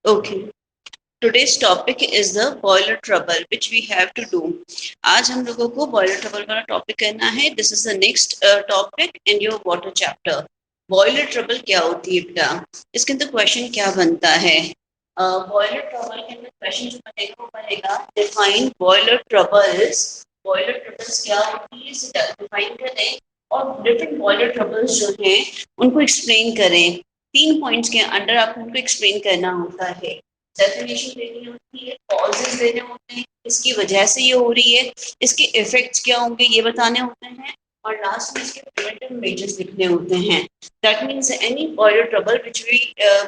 Okay. Today's topic is the boiler trouble which we have to do. आज हम लोगों को boiler trouble वाला topic करना है. This is the next topic in your water chapter. Boiler trouble क्या होती है बेटा? इसके अंदर क्वेश्चन क्या बनता है? Boiler trouble के अंदर क्वेश्चन जो बनेगा वो बनेगा define boiler troubles. Boiler troubles क्या होती है इसे define करें और different boiler troubles जो हैं उनको explain करें. 3 पॉइंट्स के अंडर आपको उनको एक्सप्लेन करना होता है. डेफिनेशन देनी होती है, कॉजेज देने होते हैं, इसकी वजह से ये हो रही है, इसके इफेक्ट्स क्या होंगे ये बताने होते हैं और लास्ट में इसके प्रिवेंटिव मेजर्स लिखने होते हैं. That means any boiler trouble which we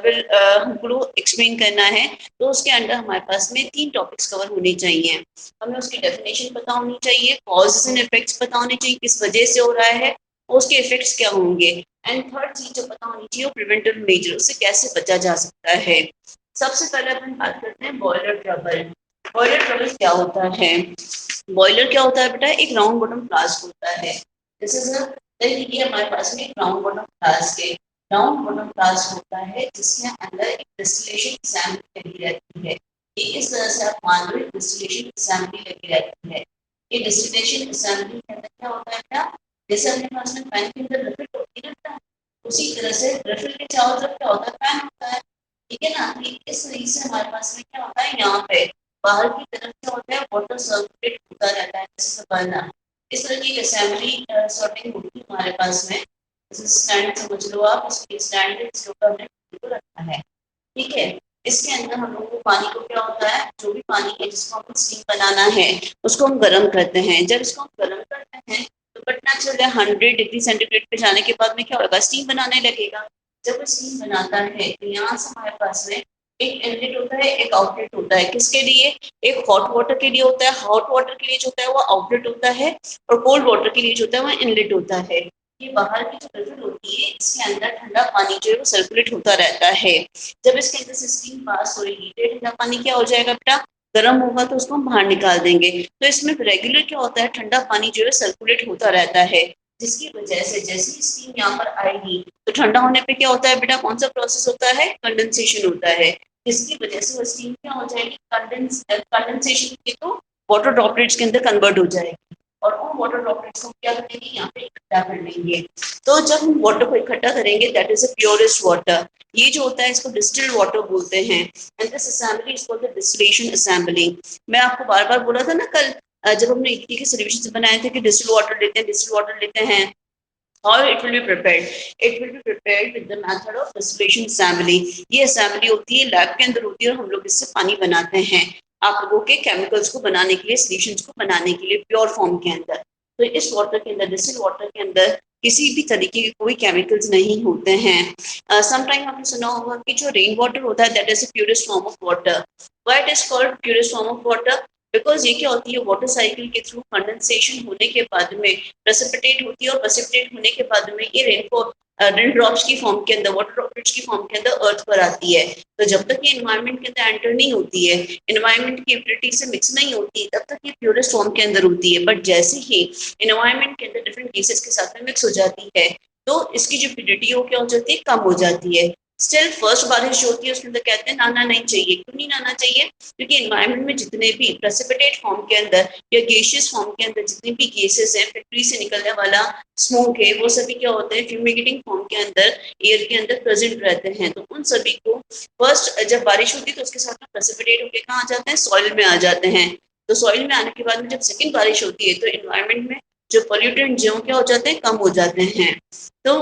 will हमको एक्सप्लेन करना है तो उसके अंदर हमारे पास में 3 टॉपिक्स कवर होने चाहिए. हमें उसकी डेफिनेशन पता होनी चाहिए, कॉजेज एंड इफेक्ट्स पता होने चाहिए, किस वजह से हो रहा है और उसके इफेक्ट्स क्या होंगे. एंड थर्ड चीज जो पता होनी चाहिए वो प्रिवेंटिव मेजर, उससे कैसे बचा जा सकता है. सबसे पहले अपन बात करते हैं बॉयलर ट्रबल. बॉयलर ट्रबल क्या होता है? बॉयलर क्या होता है बेटा? एक राउंड बॉटम फ्लास्क होता है. दिस इज ये हमारे पास में एक राउंड बॉटम फ्लास्क है. राउंड बॉटम फ्लास्क होता है जिसके अंदर एक डिस्टिलेशन असेंबली लगी रहती है. ये इस तरह से आप मान लो डिस्टिलेशन असेंबली लगी रहती है. ये डिस्टिलेशन असेंबली के अंदर क्या होता है बेटा? जैसे अपने पास में फैन के अंदर रिफिल होती है ना, उसी तरह से रिफिल के चारों तरफ क्या होता है? फैन होता है. ठीक है ना. इस तरीके से हमारे पास में क्या होता है, यहाँ पे बाहर की तरफ क्या होता है, वाटर सर्कुलेट होता रहता है जैसे बना. इस तरह की असेंबली सॉर्टिंग होती है हमारे पास में. स्टैंड समझ लो आप, इसके स्टैंड इसके ऊपर हमने रखा है. ठीक है. इसके अंदर हम लोगों को पानी को क्या होता है, जो भी पानी है जिसको हम स्टीम बनाना है उसको हम गर्म करते हैं. जब इसको हम गर्म करते हैं तो पता चल रहा है 100 डिग्री सेंटीग्रेड पे जाने के बाद में क्या होगा, स्टीम बनाने लगेगा. जब स्टीम बनाता है तो यहाँ से हमारे पास में एक इनलेट होता है, एक आउटलेट होता है. किसके लिए? एक हॉट वाटर के लिए होता है. हॉट वाटर के लिए जो होता है वो आउटलेट होता है और कोल्ड वाटर के लिए जो होता है वो इनलेट होता है. ये बाहर की जो रिफिल होती है इसके अंदर ठंडा पानी जो है वो सर्कुलेट होता रहता है. जब इसके अंदर से स्टीम पास होगी तो ठंडा पानी क्या हो जाएगा बेटा, गर्म होगा तो उसको हम बाहर निकाल देंगे. तो इसमें रेगुलर क्या होता है, ठंडा पानी जो है सर्कुलेट होता रहता है. जिसकी वजह से जैसे ही स्टीम यहाँ पर आएगी तो ठंडा होने पे क्या होता है बेटा, कौन सा प्रोसेस होता है, कंडेंसेशन होता है. जिसकी वजह से वो स्टीम क्या हो जाएगी, कंडेंसेशन की तो वाटर ड्रॉपलेट्स के अंदर कन्वर्ट हो जाएगी और उन वाटर ड्रॉपलेट्स को क्या करेंगे, यहाँ पे इकट्ठा कर लेंगे. तो जब हम वाटर को इकट्ठा करेंगे that is a purest water. ये जो होता है इसको डिस्टिल्ड वाटर बोलते हैं. And this assembly is called the distillation assembly. मैं आपको बार बार बोला था ना कल जब हमने इडली के सॉल्यूशन बनाए थे कि डिस्टिल्ड वाटर लेते हैं, डिस्टिल्ड वाटर लेते हैं. How it will be prepared? It will be prepared with the method of distillation assembly. ये assembly होती है, लैब के अंदर होती है और हम लोग इससे पानी बनाते हैं आप लोगों के केमिकल्स को बनाने के लिए, सॉल्यूशंस को बनाने के लिए प्योर फॉर्म के अंदर. तो इस वाटर के अंदर, डिस्टिल्ड वाटर के अंदर किसी भी तरीके के कोई केमिकल्स नहीं होते हैं. समटाइम आपने सुना होगा कि जो रेन वाटर होता है that is the purest form of water. Why it is called purest form of water? Because ये क्या होती है, वाटर साइकिल के थ्रू कंडेंसेशन होने के बाद में प्रेसिपिटेट होती है और प्रेसिपिटेट होने के बाद में ये रेन ड्रॉप्स की फॉर्म के अंदर, वाटर ड्रॉपलेट्स की फॉर्म के अंदर अर्थ पर आती है. तो जब तक ये एनवायरनमेंट के अंदर एंटर नहीं होती है, एनवायरनमेंट की एबिलिटी से मिक्स नहीं होती, तब तक ये प्योरेस्ट फॉर्म के अंदर होती है. बट जैसे ही एनवायरनमेंट के अंदर डिफरेंट गैसेस के साथ में मिक्स हो जाती है तो इसकी जो प्योरिटी हो क्या हो जाती है, कम हो जाती है. स्टिल फर्स्ट बारिश जो होती है उसके अंदर कहते हैं नहाना नहीं चाहिए. क्यों नहीं नहाना चाहिए? क्योंकि एनवायरनमेंट में जितने भी प्रेसिपिटेट फॉर्म के अंदर या गैसियस फॉर्म के अंदर जितने भी गैसेस हैं, फैक्ट्री से निकलने वाला स्मोक है, वो सभी क्या होते हैं, फ्यूमिगेटिंग फॉर्म के अंदर एयर के अंदर प्रेजेंट रहते हैं. तो उन सभी को फर्स्ट जब बारिश होती है तो उसके साथ में प्रेसिपिटेट होकर कहाँ आ जाते हैं, सॉइल में आ जाते हैं. तो सॉइल में आने के बाद में जब सेकेंड बारिश होती है तो एनवायरनमेंट में जो पोल्यूटेंट जो क्या हो जाते हैं, कम हो जाते हैं. तो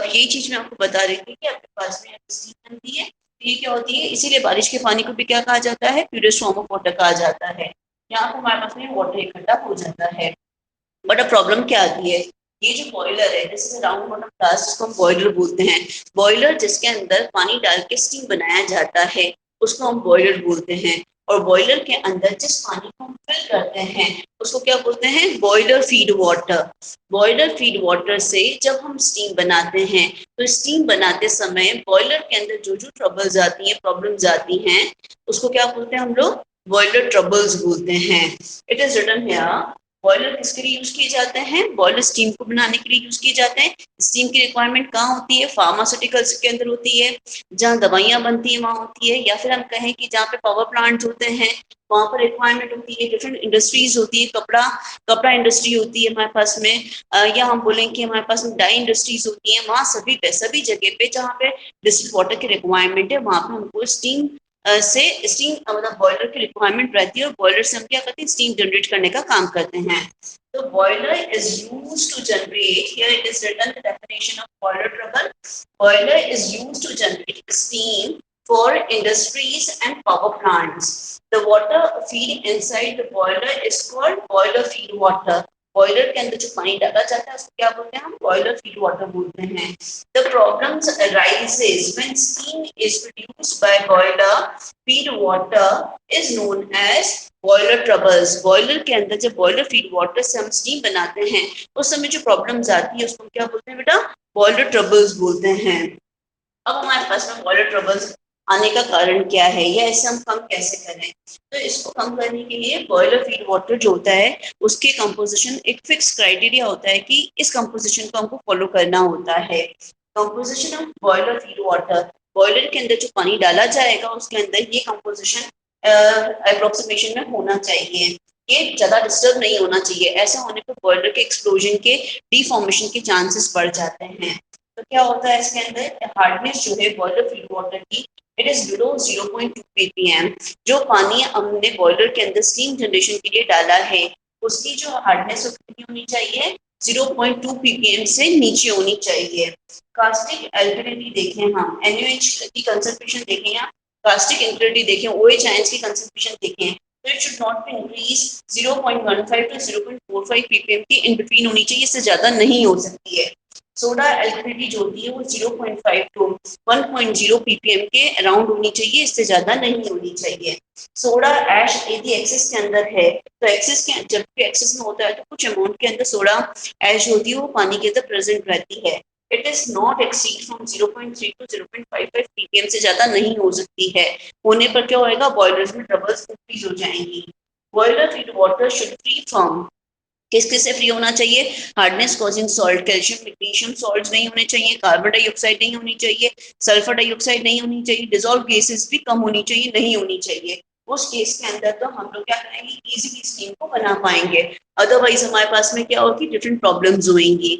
ये चीज मैं आपको बता रही थी कि आपके पास में स्टीम बनती है तो ये क्या होती है, इसीलिए बारिश के पानी को भी क्या कहा जाता है, प्योरेस्ट फॉर्म ऑफ वाटर कहा जाता है. यहाँ पर हमारे पास में वाटर इकट्ठा हो जाता है. बट अब प्रॉब्लम क्या आती है, ये जो बॉयलर है जैसे राउंड बॉटम ग्लास जिसको हम बॉयलर बोलते हैं, बॉयलर जिसके अंदर पानी डाल के स्टीम बनाया जाता है उसको हम बॉयलर बोलते हैं. और बॉयलर के अंदर जिस पानी को हम फिल करते हैं उसको क्या बोलते हैं, boiler feed water. Boiler feed water से जब हम स्टीम बनाते हैं तो स्टीम बनाते समय बॉयलर के अंदर जो जो ट्रबल्स आती हैं, प्रॉब्लम्स आती हैं, उसको क्या बोलते हैं हम लोग, बॉयलर ट्रबल्स बोलते हैं. It is written here boiler किसके लिए यूज किए जाते हैं? बॉयलर स्टीम को बनाने के लिए यूज किए जाते हैं। स्टीम की रिक्वायरमेंट कहाँ होती है? फार्मास्यूटिकल्स के अंदर होती है, जहाँ दवाइयां बनती है वहां होती है, या फिर हम कहें कि जहाँ पे पावर प्लांट होते हैं वहां पर रिक्वायरमेंट होती है। डिफरेंट इंडस्ट्रीज होती है, कपड़ा इंडस्ट्री होती है हमारे पास में, या हम बोलें कि हमारे पास में डाई इंडस्ट्रीज होती है। वहां सभी जगह पे जहाँ पे डिस्टिल्ड वाटर की रिक्वायरमेंट है वहां पर हमको स्टीम से स्टीम मतलब बॉयलर की रिक्वायरमेंट रहती है, और बॉयलर से हम क्या करते हैं? स्टीम जनरेट करने का काम करते हैं। तो boiler is used to generate, here it is written the definition of boiler trouble, boiler is used to generate steam for industries and power plants. The water feed inside the boiler is called boiler feed water. Boiler के अंदर जो पानी डाला जाता है उसको क्या बोलते हैं? हम बॉयलर फीड वाटर बोलते हैं। The problems arises when steam is produced by boiler feed water is known as boiler troubles. Boiler के अंदर जब बॉयलर फीड वाटर से हम स्टीम बनाते हैं उस समय जो प्रॉब्लम्स आती है उसको हम क्या बोलते हैं बेटा? बॉयलर ट्रबल्स बोलते हैं। अब हमारे पास में बॉयलर ट्रबल्स आने का कारण क्या है, या इसे हम कम कैसे करें? तो इसको कम करने के लिए बॉयलर फीड वाटर जो होता है उसके कंपोजिशन एक फिक्स क्राइटेरिया होता है कि इस कंपोजिशन को हमको फॉलो करना होता है। Composition of boiler feed water, boiler के अंदर जो पानी डाला जाएगा उसके अंदर ये कंपोजिशन अप्रोक्सीमेशन में होना चाहिए। ये ज्यादा डिस्टर्ब नहीं होना चाहिए, ऐसा होने पर बॉयलर के एक्सप्लोजन के डिफॉर्मेशन के चांसेस बढ़ जाते हैं। तो क्या होता है इसके अंदर? हार्डनेस जो है बॉयलर फीड वाटर की इट इज बिलो 0.2 ppm। जो पानी हमने बॉयलर के अंदर स्टीम जनरेशन के लिए डाला है उसकी जो हार्डनेस कितनी होनी चाहिए? 0.2 ppm से नीचे होनी चाहिए। कास्टिक एल्कलिनिटी देखें, हम NaOH की कंसंट्रेशन देखें या कास्टिक एल्कलिनिटी देखें, OH आयंस की कंसंट्रेशन देखें, तो it should not be increase 0.15 to 0.45 ppm की इन बिटवीन होनी चाहिए, इससे ज्यादा नहीं हो सकती है। सोडा एल्कलिनिटी जो होती है वो 0.5 टू 1.0 ppm के अराउंड होनी चाहिए, इससे ज्यादा नहीं होनी चाहिए। सोडा ऐश यदि एक्सेस के अंदर है तो एक्सेस के जब भी एक्सेस में होता है तो कुछ अमाउंट के अंदर सोडा ऐश होती है वो पानी के अंदर प्रेजेंट रहती है। It is not exceed from 0.3 to 0.55 ppm से ज्यादा नहीं हो सकती है। होने पर क्या होएगा? बॉयलर्स में ट्रबल्स इंक्रीज हो जाएंगी। Boiler feed water should free from, किस किस से फ्री होना चाहिए? Hardness causing salt, calcium magnesium salts नहीं होने चाहिए, कार्बन डाइऑक्साइड नहीं होनी चाहिए, सल्फर डाइऑक्साइड नहीं होनी चाहिए, डिसॉल्व गैसेस भी कम होनी चाहिए, नहीं होनी चाहिए। उस केस के अंदर तो हम लोग क्या करेंगे? इजीली स्टीम को बना पाएंगे। अदरवाइज हमारे पास में क्या होगी? डिफरेंट प्रॉब्लम्स होंगी।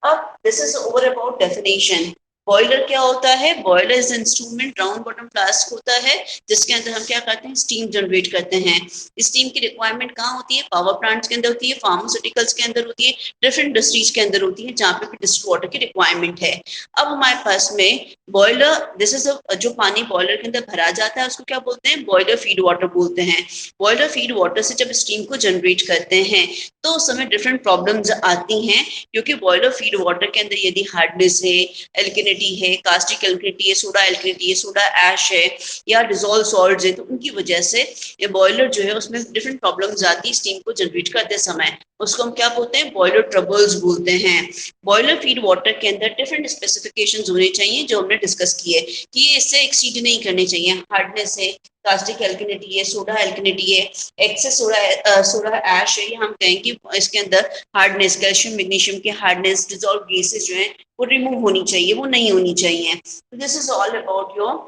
अब this is over about definition. Boiler क्या होता है? Boiler is instrument, round bottom flask होता है जिसके अंदर हम क्या करते हैं? स्टीम जनरेट करते हैं। स्टीम की रिक्वायरमेंट कहाँ होती है? पावर प्लांट्स के अंदर होती है, फार्मास्यूटिकल्स के अंदर होती है, डिफरेंट इंडस्ट्रीज के अंदर होती है जहाँ पे भी डिस्टिल्ड वाटर की रिक्वायरमेंट है। अब हमारे पास में बॉयलर, दिस इज जो पानी बॉयलर के अंदर भरा जाता है उसको क्या बोलते हैं? बॉयलर फीड वाटर बोलते हैं। बॉयलर फीड वाटर से जब स्टीम को जनरेट करते हैं तो उस समय डिफरेंट प्रॉब्लम्स आती हैं, क्योंकि बॉयलर फीड वाटर के अंदर यदि हार्डनेस है, एल्कलिनिटी है, कास्टिक एल्कलिनिटी है, सोडा एल्कलिनिटी है, सोडा ऐश है, या डिसॉल्व सॉल्ट्स है, तो उनकी वजह से ये बॉयलर जो है उसमें डिफरेंट प्रॉब्लम्स आती है स्टीम को जनरेट करते समय। उसको हम क्या बोलते हैं? बॉयलर ट्रबल्स बोलते हैं। बॉयलर फीड वाटर के अंदर डिफरेंट स्पेसिफिकेशंस होने चाहिए जो हमने डिस्कस किए कि ये इससे एक्सीड नहीं करने चाहिए। हार्डनेस है, कास्टिक एल्कलिनिटी है, सोडा एल्कलिनिटी है, एक्सेस सोडा ऐश है, या हम कहें कि इसके अंदर हार्डनेस, कैल्शियम मैग्नीशियम की हार्डनेस, डिसॉल्व गैसेस जो है वो रिमूव होनी चाहिए, वो नहीं होनी चाहिए। This is all about your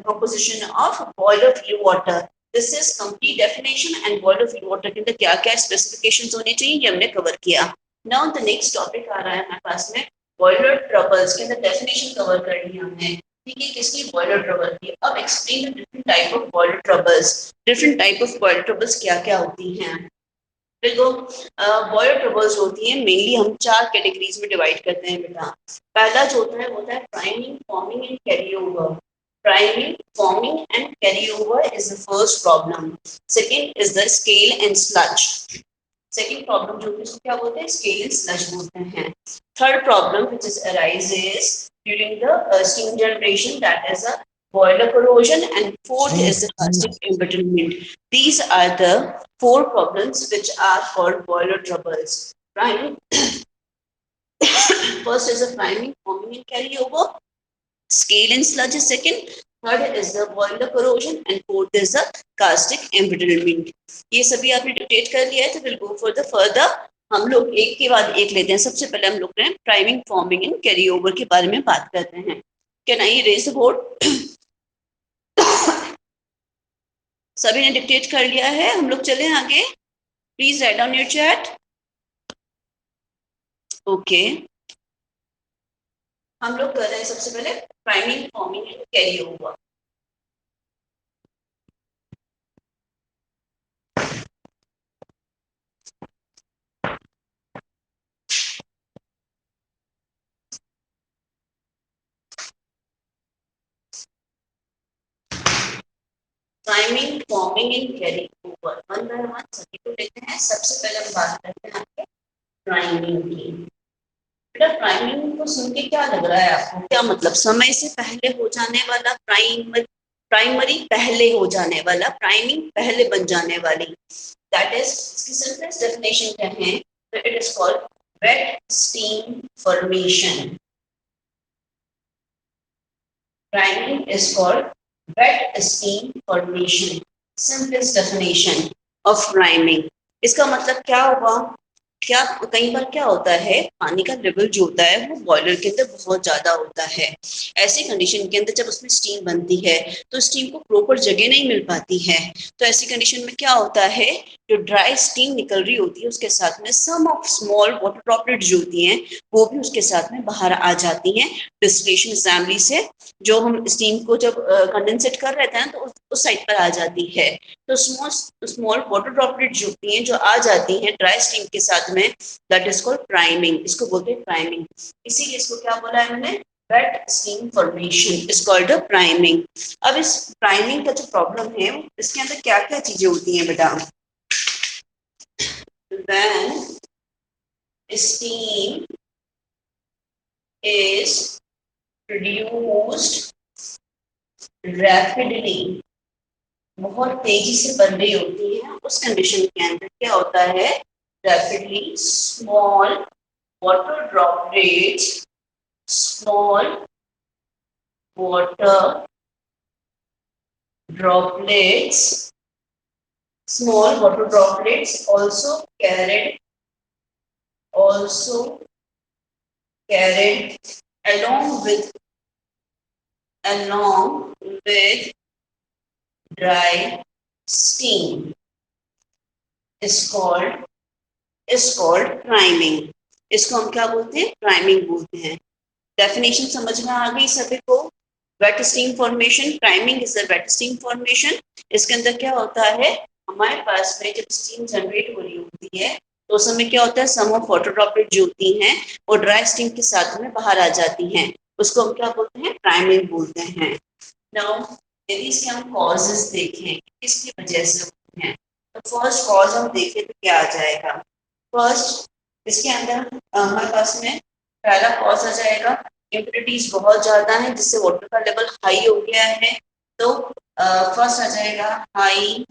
composition of boiler feed water. This is complete definition and boiler feed water के अंदर क्या क्या स्पेसिफिकेशंस होने चाहिए ये हमने कवर किया। नाउ द नेक्स्ट टॉपिक आ रहा है हमारे पास में बॉयलर ट्रबल्स के अंदर डेफिनेशन कवर करनी है हमने। ठीक है, किसकी? बॉयलर ट्रबल की। अब explain the different type of boiler troubles. Different type of boiler troubles क्या क्या होती हैं? देखो, बॉयलर ट्रबल्स होती हैं मेनली हम 4 कैटेगरीज में डिवाइड करते हैं बेटा। पहला जो होता है वो होता है priming, forming and carry over. Priming, forming and carryover is the first problem. Second is the scale and sludge. Second problem जो कि इसको क्या बोलते हैं? Scale and sludge बोलते हैं। Third problem which is arises during the steam generation, that is a boiler corrosion, and fourth is the plastic embrittlement. These are the 4 problems which are called boiler troubles. Priming, first is a priming, forming and carryover. Scale and sludge is second. Third is the boiler corrosion and fourth is the caustic embrittlement. ये सभी आपने dictate कर लिया है, तो will go for the further. हम लोग एक के बाद एक लेते हैं। सबसे पहले हम लोग priming, forming and carry over के बारे में बात करते हैं। Can I raise the board? सभी ने डिक्टेट कर लिया है, हम लोग चले आगे। Please write down your chat. Okay, हम लोग कर रहे हैं सबसे पहले priming, forming and carry over. Priming, forming and carry over one by one सभी को लेते हैं। सबसे पहले हम बात करते हैं आपके प्राइमिंग की। बेटा प्राइमिंग को सुन के क्या लग रहा है आपको? क्या मतलब? समय से पहले हो जाने वाला प्राइमरी, प्राइमरी पहले हो जाने वाला, प्राइमिंग पहले बन जाने वाली। दैट इज, इसकी सिंपलेस्ट डेफिनेशन क्या है? तो it is called wet steam formation. Priming is called wet steam formation. Simplest definition of priming. इसका मतलब क्या हुआ? क्या कई बार क्या होता है, पानी का लेवल जो होता है वो बॉयलर के अंदर बहुत ज्यादा होता है। ऐसी कंडीशन के अंदर जब उसमें स्टीम बनती है तो स्टीम को प्रॉपर जगह नहीं मिल पाती है। तो ऐसी कंडीशन में क्या होता है, जो ड्राई स्टीम निकल रही होती है उसके साथ में सम ऑफ स्मॉल वाटर ड्रॉपलेट जो होती हैं वो भी उसके साथ में बाहर आ जाती हैं डिस्टिलेशन असेंबली से। जो हम स्टीम को जब कंडेंसेट कर रहे थे ना, तो उस साइड पर आ जाती है। तो स्मॉल स्मॉल वाटर ड्रॉपलेट जो होती हैं, जो आ जाती हैं ड्राई स्टीम के साथ में, दैट इज कॉल्ड प्राइमिंग। इसको बोलते हैं प्राइमिंग। इसीलिए इसको क्या बोला है मैंने? Wet steam formation is called priming. अब इस प्राइमिंग का जो प्रॉब्लम है, इसके अंदर क्या क्या चीजें होती हैं बेटा? When steam is produced rapidly, बहुत तेजी से बन रही होती है, उस कंडीशन के अंदर क्या होता है? Rapidly small water droplets, small water droplets, small water droplets also carried along with dry steam is called priming. इसको हम क्या बोलते हैं? प्राइमिंग बोलते हैं। डेफिनेशन समझ में आ गई सभी को? Wet steam formation, priming is the wet steam formation. इसके अंदर क्या होता है, हमारे पास में जब स्टीम जनरेट हो रही होती है तो उस समय क्या होता है, सम ऑफ वाटर ड्रॉपलेट जो होती हैं वो ड्राई स्टीम के साथ में बाहर आ जाती हैं, उसको हम क्या बोलते हैं? प्राइमिंग बोलते हैं। नाउ यदि इसके हम कॉजेस देखें किसकी वजह से होते हैं, तो फर्स्ट कॉज हम देखें तो क्या आ जाएगा? फर्स्ट इसके अंदर हमारे पास में पहला कॉज आ जाएगा, इम्प्योरिटीज बहुत ज्यादा है जिससे वाटर का लेवल हाई हो गया है। तो फर्स्ट आ जाएगा high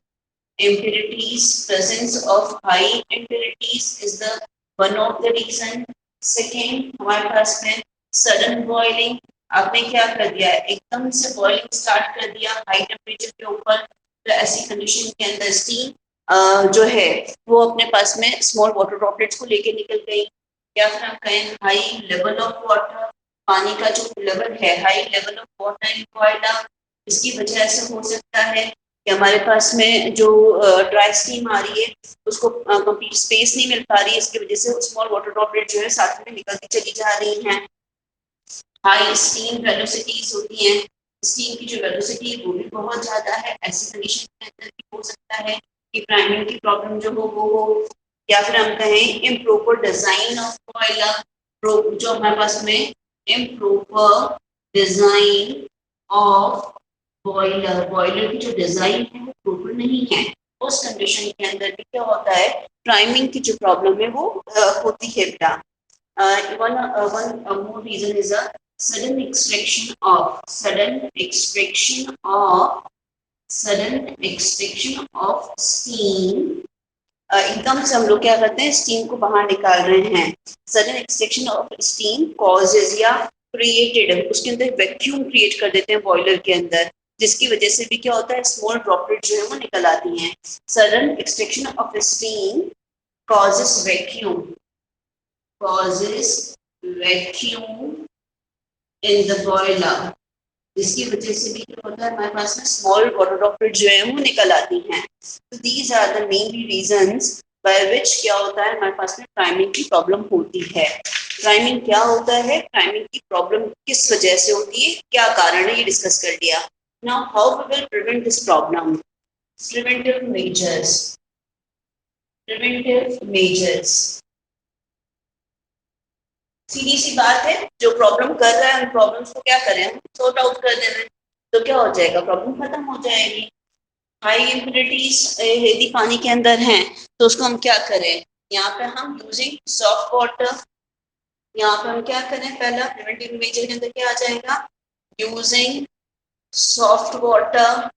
impurities, presence of high impurities is the one of the reason. Second हमारे पास में sudden boiling, आपने क्या कर दिया, एकदम से बॉइलिंग स्टार्ट कर दिया हाई टेम्परेचर के ऊपर, तो ऐसी कंडीशन के अंदर स्टीम जो है वो अपने पास में स्मॉल वाटर ड्रॉपलेट्स को लेके निकल गई। या फिर हम कहें हाई लेवल ऑफ वाटर, पानी का जो लेवल है, high level of water in boiler, इसकी वजह से हो सकता है कि हमारे पास में जो ड्राई स्टीम आ रही है उसको कंप्लीट स्पेस नहीं मिल पा रही है, इसकी वजह से स्मॉल वाटर ड्रॉपलेट जो है साथ में निकलती चली जा रही हैं। हाई स्टीम वेलोसिटीज होती हैं, स्टीम की जो वेलोसिटी है वो भी बहुत ज्यादा है, ऐसी कंडीशन के अंदर भी हो सकता है कि प्राइमिंग की प्रॉब्लम जो हो वो हो। या फिर हम कहें इम्प्रॉपर डिजाइन ऑफ बॉयलर, जो हमारे पास में improper design of boiler, boiler की जो डिजाइन है वो प्रॉपर नहीं है, उस कंडीशन के अंदर भी क्या होता है, प्राइमिंग की जो प्रॉब्लम है वो होती है बेटा। one more reason is a sudden extraction of steam। एकदम से हम लोग क्या करते हैं, स्टीम को बाहर निकाल रहे हैं। Sudden extraction of steam causes या क्रिएटेड, उसके अंदर वैक्यूम क्रिएट कर देते हैं बॉयलर के अंदर, जिसकी वजह से भी क्या होता है, स्मॉल ड्रॉपलेट जो है वो निकल आती हैं। Sudden extraction of steam causes vacuum in the boiler, जिसकी वजह से भी क्या होता है, हमारे पास में स्मॉल वाटर ड्रॉपलेट जो है वो निकल आती हैं। तो these are the mainly reasons by which क्या होता है, हमारे पास में प्राइमिंग की प्रॉब्लम होती है। प्राइमिंग क्या होता है, प्राइमिंग की प्रॉब्लम किस वजह से होती है, क्या कारण है, ये डिस्कस कर लिया। Now how we will prevent this problem. Preventive measures, preventive measures, सीधी सी बात है, जो प्रॉब्लम कर रहा है उन प्रॉब्लम्स को क्या करें, हम सॉर्ट आउट कर देना, तो क्या हो जाएगा, प्रॉब्लम खत्म हो जाएगी। हाई इम्प्योरिटीज यदि पानी के अंदर हैं तो उसको हम क्या करें, यहाँ पे हम यूजिंग सॉफ्ट वाटर, यहाँ पे हम क्या करें, पहला प्रिवेंटिव मेजर के अंदर क्या आ जाएगा, यूजिंग सॉफ्ट वाटर,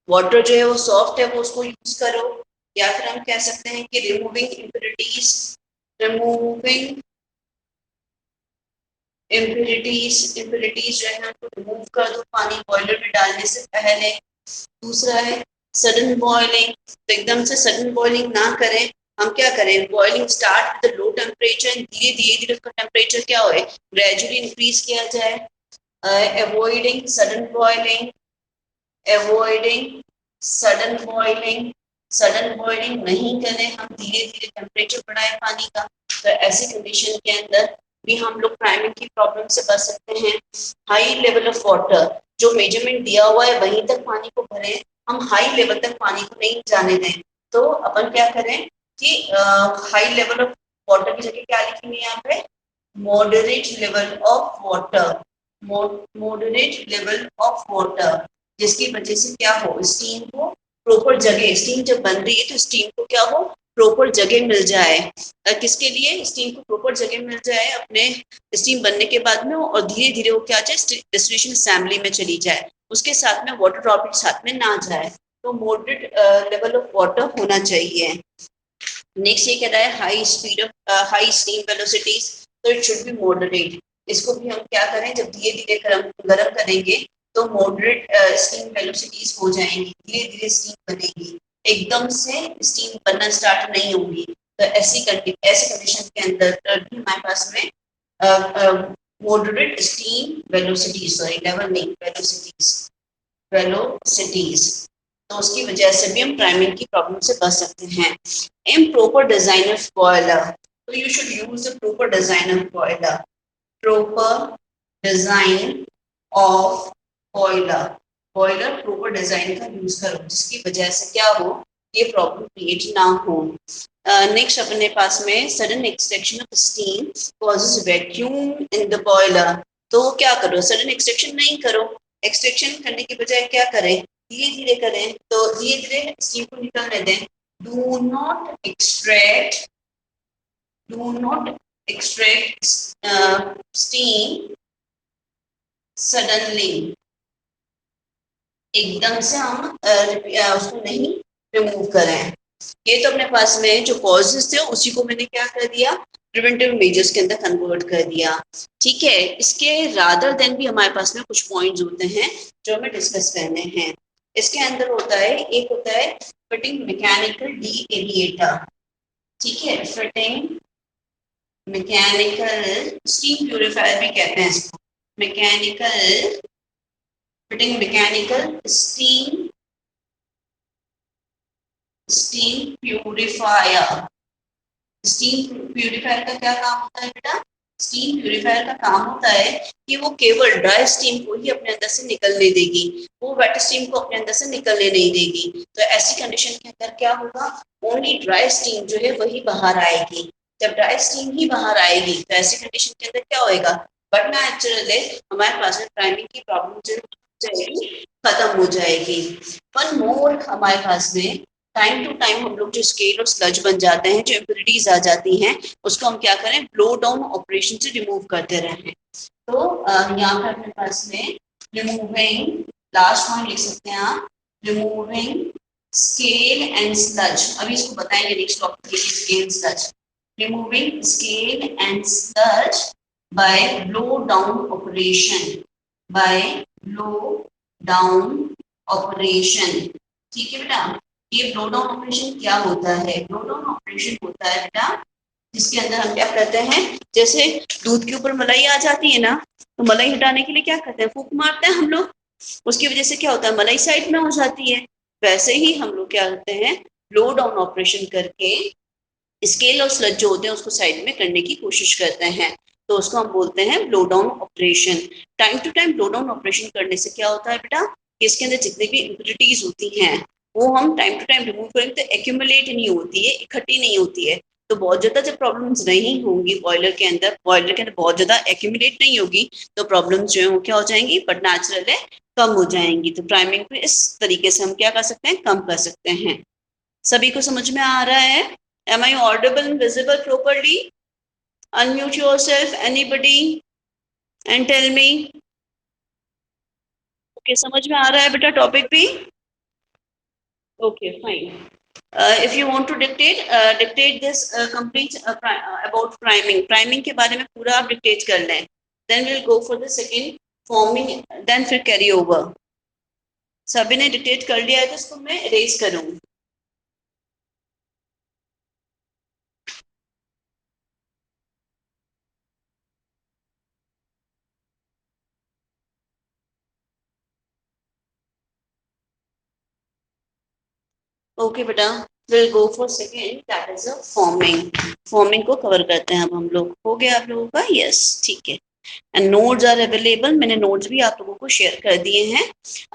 वाटर जो है वो सॉफ्ट है वो उसको यूज करो, या फिर हम कह सकते हैं कि रिमूविंग इम्प्योरिटीज, रिमूविंग इम्प्योरिटीज जो है हमको रिमूव कर दो पानी बॉयलर में डालने से पहले। दूसरा है सडन बॉइलिंग, तो एकदम से सडन बॉइलिंग ना करें, हम क्या करें, boiling start with low temperature, धीरे धीरे उसका टेम्परेचर क्या हो, ग्रेजुअली इंक्रीज किया जाए। Avoiding sudden boiling, avoiding sudden boiling, sudden boiling नहीं करें, हम धीरे धीरे टेम्परेचर बढ़ाएं पानी का। तो ऐसी कंडीशन के अंदर भी हम लोग प्राइमिंग की प्रॉब्लम से बच सकते हैं। हाई लेवल ऑफ वाटर, जो मेजरमेंट दिया हुआ है वहीं तक पानी को भरें, हम हाई लेवल तक पानी को नहीं जाने दें। तो अपन क्या करें कि हाई लेवल ऑफ वाटर की जगह क्या लिखेंगे यहाँ पे, moderate level of water, moderate level of water, जिसकी वजह से क्या हो, स्टीम को प्रॉपर जगह, स्टीम जब बन रही है तो स्टीम को क्या हो, प्रॉपर जगह मिल जाए। किसके लिए, स्टीम को प्रॉपर जगह मिल जाए अपने स्टीम बनने के बाद में, और धीरे धीरे वो क्या जाए, डिस्टिलेशन असेंबली में चली जाए, उसके साथ में वाटर ड्रॉपलेट साथ में ना जाए। तो मॉडरेट लेवल ऑफ वाटर होना चाहिए। नेक्स्ट ये कह रहा है high speed of high steam velocities, तो इट शुड बी मॉडरेट। इसको भी हम क्या करें, जब धीरे धीरे गर्म करेंगे तो मॉडरेट स्टीम वेलोसिटीज हो जाएंगी, धीरे धीरे स्टीम बनेगी, एकदम से स्टीम बनना स्टार्ट नहीं होगी। तो ऐसी कंडीशन के अंदर भी हमारे पास में moderate steam velocities, sorry level नहीं, वेलोसिटीज, तो उसकी वजह से भी हम प्राइमिंग की प्रॉब्लम से बच सकते हैं। Improper design of boiler, so you should use a proper design of boiler, proper design of boiler, boiler proper design का यूज करो, जिसकी वजह से क्या हो, ये प्रॉब्लम क्रिएट ना हो। नेक्स्ट अपने पास में sudden extraction of steam causes vacuum in the boiler, तो क्या करो, सडन एक्सट्रैक्शन नहीं करो, एक्सट्रैक्शन करने की बजाय क्या करें, धीरे धीरे करें, तो धीरे धीरे स्टीम को निकलने दें। Do not extract steam suddenly, एकदम से हम उसको नहीं रिमूव करें। ये तो अपने पास में जो कॉजेस थे उसी को मैंने क्या कर दिया, प्रिवेंटिव मेजर्स के अंदर कन्वर्ट कर दिया। ठीक है, इसके रादर देन भी हमारे पास में कुछ पॉइंट्स होते हैं जो हमें डिस्कस करने हैं। इसके अंदर होता है, एक होता है फिटिंग मैकेनिकल डीएविएटर, ठीक है, फिटिंग मैकेनिकल स्टीम प्यूरिफायर भी कहते हैं इसको, mechanical fitting mechanical steam purifier. Steam purifier का क्या काम होता है बेटा, स्टीम प्यूरिफायर का काम होता है कि वो केवल ड्राई स्टीम को ही अपने अंदर से निकलने देगी, वो वेट स्टीम को अपने अंदर से निकलने नहीं देगी। तो ऐसी कंडीशन के अंदर क्या होगा, ओनली ड्राई स्टीम जो है वही बाहर आएगी। जब ड्राई स्टीम ही बाहर आएगी तो ऐसी कंडीशन के अंदर क्या होएगा, बट नेचुरली हमारे पास में प्राइमिंग की प्रॉब्लम जो जाएगी, खत्म हो जाएगी। वन मोर हमारे पास में टाइम टू टाइम हम लोग जो स्केल और स्लज बन जाते हैं, जो इम्प्योरिटीज आ जाती हैं, उसको हम क्या करें, ब्लो डाउन ऑपरेशन से रिमूव करते रहें। तो यहाँ पर अपने पास में रिमूविंग, लास्ट पॉइंट लिख सकते हैं आप, रिमूविंग स्केल एंड स्लज। अभी इसको बताएंगे next topic, scale sludge, removing scale and sludge by blow down operation, by blow down operation. ठीक है बेटा, ये ब्लो डाउन ऑपरेशन क्या होता है? ब्लो डाउन ऑपरेशन होता है बेटा जिसके अंदर हम क्या करते हैं, जैसे दूध के ऊपर मलाई आ जाती है ना, तो मलाई हटाने के लिए क्या करते हैं, फूंक मारते हैं हम लोग, उसकी वजह से क्या होता है, मलाई साइड में हो जाती है। वैसे ही हम लोग क्या करते हैं, ब्लो डाउन ऑपरेशन करके स्केल और स्लज जो होते हैं उसको साइड में करने की कोशिश करते हैं, तो उसको हम बोलते हैं blow down operation. Time to time blow down operation करने से क्या होता है बेटा, कि इसके अंदर जितनी भी इम्प्योरिटीज होती हैं वो हम टाइम टू टाइम रिमूव करेंगे तो एक्यूमुलेट नहीं होती है, इकट्ठी नहीं होती है, तो बहुत ज्यादा जब प्रॉब्लम्स नहीं होंगी बॉयलर के अंदर बहुत ज्यादा एक्यूमुलेट नहीं होगी, तो प्रॉब्लम्स जो है वो क्या हो जाएंगी, बट नेचुरल है, कम हो जाएंगी। तो प्राइमिंग को इस तरीके से हम क्या कर सकते हैं, कम कर सकते हैं। सभी को समझ में आ रहा है? Am I audible and visible properly? Unmute yourself, anybody, and tell me. Okay, समझ में आ रहा है बेटा टॉपिक भी? Okay, fine. If you want to dictate this complete about priming. Priming के बारे में पूरा आप dictate कर लें. Then we'll go for the second forming. Then फिर carry over. सभी ने dictate कर लिया है तो इसको मैं erase करूँ. ओके बेटा, will go for second, that is a forming. Forming को कवर करते हैं अब हम लोग। हो गया आप लोगों का? यस, ठीक है। एंड नोट्स आर अवेलेबल, मैंने नोट्स भी आप लोगों को शेयर कर दिए हैं।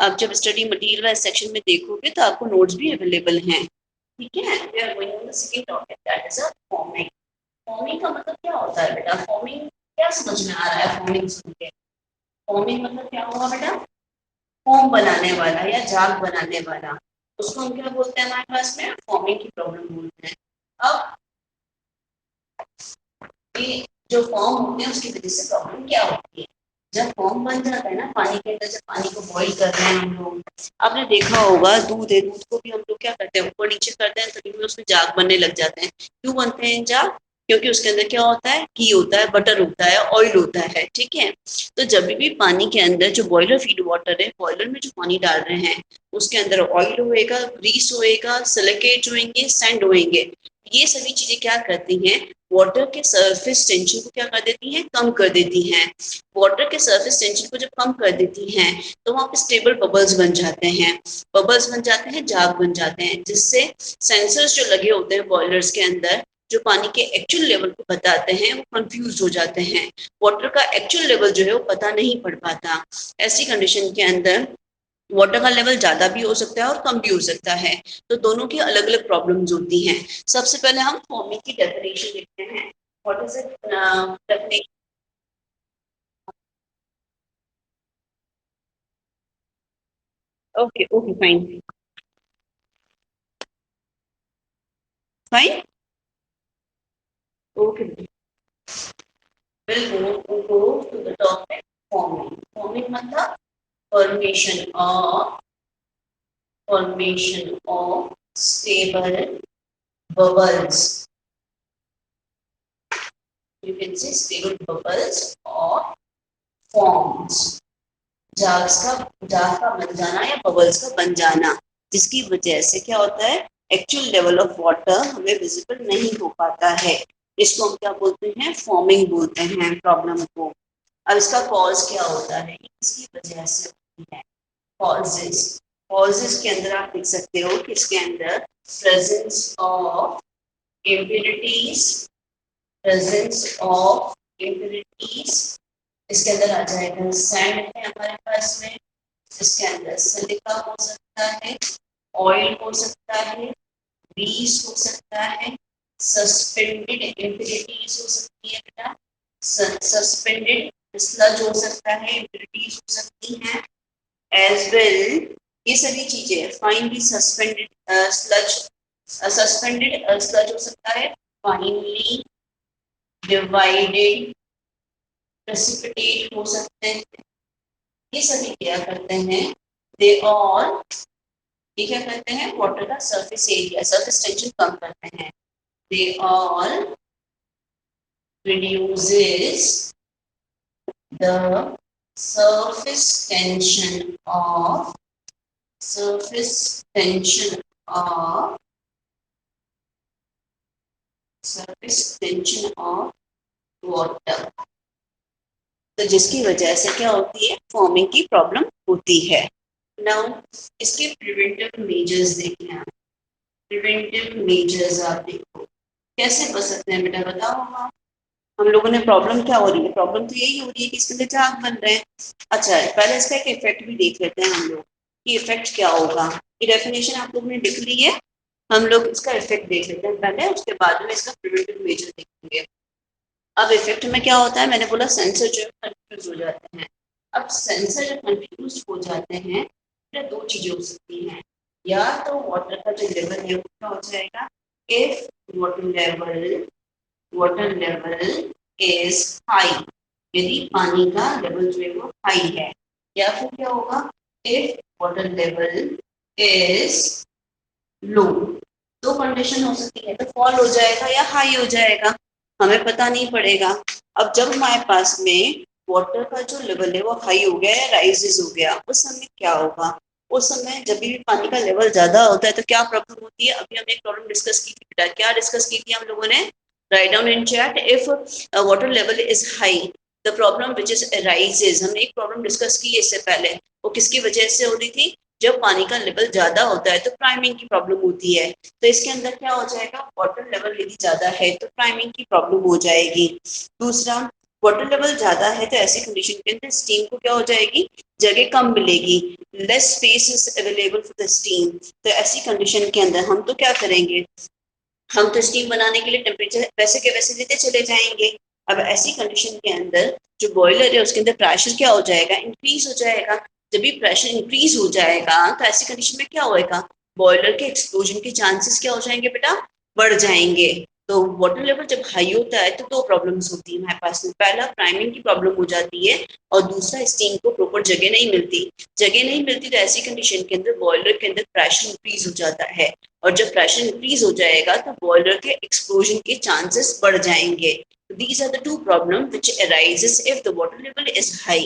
आप जब स्टडी मटेरियल वाइज सेक्शन में देखोगे तो आपको नोट्स भी अवेलेबल हैं। ठीक है, we are going on the second topic, that is a forming. Forming का मतलब क्या होता है बेटा? फॉर्मिंग क्या समझ में आ रहा है फॉर्मिंग सुन के? फॉर्मिंग मतलब क्या होगा बेटा? फॉर्म बनाने वाला या जाग बनाने वाला, उसको हम क्या बोलते हैं हमारे पास में? फॉर्मिंग की प्रॉब्लम बोलते हैं। अब ये जो फॉर्म होते हैं उसकी वजह से प्रॉब्लम क्या होती है? जब फॉर्म बन जाता है ना पानी के अंदर, जब पानी को बॉईल कर रहे हैं हम लोग, आपने देखा होगा दूध है, दूध को भी हम लोग क्या करते हैं, ऊपर नीचे करते हैं तभी भी उसमें जाग बनने लग जाते हैं। क्यों बनते हैं जाग? क्योंकि उसके अंदर क्या होता है, घी होता है, बटर होता है, ऑयल होता है। ठीक है, तो जब भी पानी के अंदर जो बॉयलर फीड वाटर है, बॉयलर में जो पानी डाल रहे हैं उसके अंदर ऑयल होएगा, ग्रीस होएगा, सिलिकेट होंगे, सैंड होंगे। ये सभी चीजें क्या करती हैं, वाटर के सरफेस टेंशन को क्या कर देती हैं, कम कर देती हैं। वाटर के सरफेस टेंशन को जब कम कर देती हैं तो वहां पे स्टेबल बबल्स बन जाते हैं। बबल्स बन जाते हैं, जाग बन जाते हैं, जिससे सेंसर्स जो लगे होते हैं बॉयलर्स के अंदर, जो पानी के एक्चुअल लेवल को बताते हैं, वो कंफ्यूज हो जाते हैं। वाटर का एक्चुअल लेवल जो है वो पता नहीं पड़ पाता। ऐसी कंडीशन के अंदर वाटर का लेवल ज्यादा भी हो सकता है और कम भी हो सकता है, तो दोनों की अलग अलग प्रॉब्लम्स होती हैं। सबसे पहले हम फॉर्मिंग की डेफिनेशन देखते हैं। What is it definition? Okay okay, fine fine, okay. Will go to the topic forming. Forming मतलब formation of stable bubbles. You can say stable bubbles or forms। जाग का बन जाना या बबल्स का बन जाना, जिसकी वजह से क्या होता है, एक्चुअल लेवल ऑफ वाटर हमें विजिबल नहीं हो पाता है। इसको हम क्या बोलते हैं, फॉर्मिंग बोलते हैं प्रॉब्लम को। अब इसका कॉज क्या होता है, इसकी वजह से होती है कॉजेस। कॉजेस के अंदर आप देख सकते हो कि इसके अंदर presence of impurities, presence of impurities, इसके अंदर आ जाएगा सैंड है हमारे पास में, इसके अंदर सिलिका हो सकता है, ऑयल हो सकता है, ग्रीस हो सकता है, सस्पेंडेड इम्प्योरिटीज हो सकती है बेटा, सस्पेंडेड स्लज हो सकता है, इम्प्योरिटीज हो सकती हैं एज वेल। ये सभी चीजें finally suspended sludge, suspended sludge हो सकता है, फाइनली डिवाइडेड प्रेसिपिटेट हो सकते हैं। ये सभी क्या करते हैं, दे ऑल, ये क्या करते हैं, वाटर का सरफेस एरिया, सरफेस टेंशन कम करते हैं। They all reduces the surface tension of surface tension of surface tension of water, तो जिसकी वजह से क्या होती है, फॉर्मिंग की प्रॉब्लम होती है। नाउ इसके प्रिवेंटिव मेजर्स देखें आप। प्रिवेंटिव मेजर्स आप देखो कैसे बच सकते हैं बेटा, बताओ आप। हम लोगों ने प्रॉब्लम क्या हो रही है, प्रॉब्लम तो यही हो रही है कि इसके अंदर झाग बन रहे हैं। अच्छा पहले इसका एक इफेक्ट भी देख लेते हैं हम लोग कि इफेक्ट क्या होगा। ये डेफिनेशन आप लोगों ने लिख ली है, हम लोग इसका इफेक्ट देख लेते हैं पहले, उसके बाद में इसका प्रिवेंटिव मेजर देखेंगे। अब इफेक्ट में क्या होता है, मैंने बोला सेंसर जो है कंफ्यूज हो जाते हैं। अब सेंसर जब कंफ्यूज हो जाते हैं तो दो चीजें हो सकती हैं, या तो वाटर का जो लेवल है वो क्या हो जाएगा, if water level is high, यदि पानी का लेवल जो है वो हाई है, या फिर क्या होगा, if water level is low. दो कंडीशन हो सकती है, तो फॉल हो जाएगा या हाई हो जाएगा, हमें पता नहीं पड़ेगा। अब जब हमारे पास में वाटर का जो लेवल है वो हाई हो गया या राइजेस हो गया, उस समय क्या होगा, उस समय जब भी पानी का लेवल ज्यादा होता है तो क्या प्रॉब्लम होती है। अभी हमने एक प्रॉब्लम डिस्कस की थी बेटा, क्या डिस्कस की थी हम लोगों ने, write down in chat, if water level is high the problem which is rises. हमने एक प्रॉब्लम डिस्कस की है इससे पहले, वो किसकी वजह से हो रही थी, जब पानी का लेवल ज्यादा होता है तो प्राइमिंग की प्रॉब्लम होती है। तो इसके अंदर क्या हो जाएगा, वाटर लेवल यदि ज्यादा है तो प्राइमिंग की प्रॉब्लम हो जाएगी। दूसरा, वाटर लेवल ज्यादा है तो ऐसी कंडीशन के अंदर स्टीम को क्या हो जाएगी, जगह कम मिलेगी, less space is available for the steam. तो ऐसी कंडीशन के अंदर हम तो क्या करेंगे, हम तो स्टीम बनाने के लिए टेम्परेचर वैसे के वैसे देते चले जाएंगे। अब ऐसी कंडीशन के अंदर जो बॉयलर है उसके अंदर प्रेशर क्या हो जाएगा, इंक्रीज हो जाएगा। जब भी प्रेशर इंक्रीज हो जाएगा तो ऐसी कंडीशन में क्या होएगा, बॉयलर के एक्सप्लोजन के चांसेस क्या हो जाएंगे बेटा, बढ़ जाएंगे। तो वाटर लेवल जब हाई होता है तो दो प्रॉब्लम्स होती है हमारे पास में, पहला प्राइमिंग की प्रॉब्लम हो जाती है और दूसरा स्टीम को प्रॉपर जगह नहीं मिलती। जगह नहीं मिलती तो ऐसी कंडीशन के अंदर बॉयलर के अंदर प्रेशर इंक्रीज हो जाता है, और जब प्रेशर इंक्रीज हो जाएगा तो बॉयलर के एक्सप्लोजन के चांसेस बढ़ जाएंगे। These are the two problems which arises if the water level is high.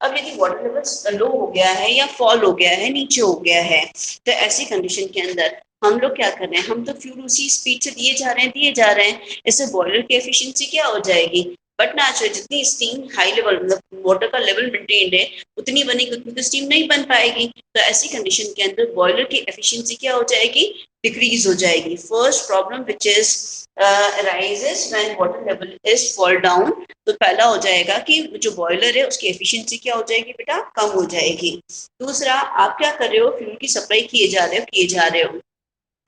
अब यदि वाटर लेवल लो हो गया है या फॉल हो गया है, नीचे हो गया है, तो ऐसी कंडीशन के अंदर हम लोग क्या कर रहे हैं, हम तो फ्यूल उसी स्पीड से दिए जा रहे हैं, इससे बॉयलर की एफिशिएंसी क्या हो जाएगी, बट नेचुरल जितनी स्टीम हाई लेवल मतलब वाटर का लेवल मेंटेन्ड है उतनी बनेगी, उतनी तो स्टीम नहीं बन पाएगी। तो ऐसी कंडीशन के अंदर बॉयलर की एफिशिएंसी क्या हो जाएगी, डिक्रीज हो जाएगी। First problem which is arises when water level is fall down, तो पहला हो जाएगा कि जो बॉयलर है उसकी एफिशिएंसी क्या हो जाएगी बेटा, कम हो जाएगी। दूसरा, आप क्या कर रहे हो, फ्यूल की सप्लाई किए जा रहे हो,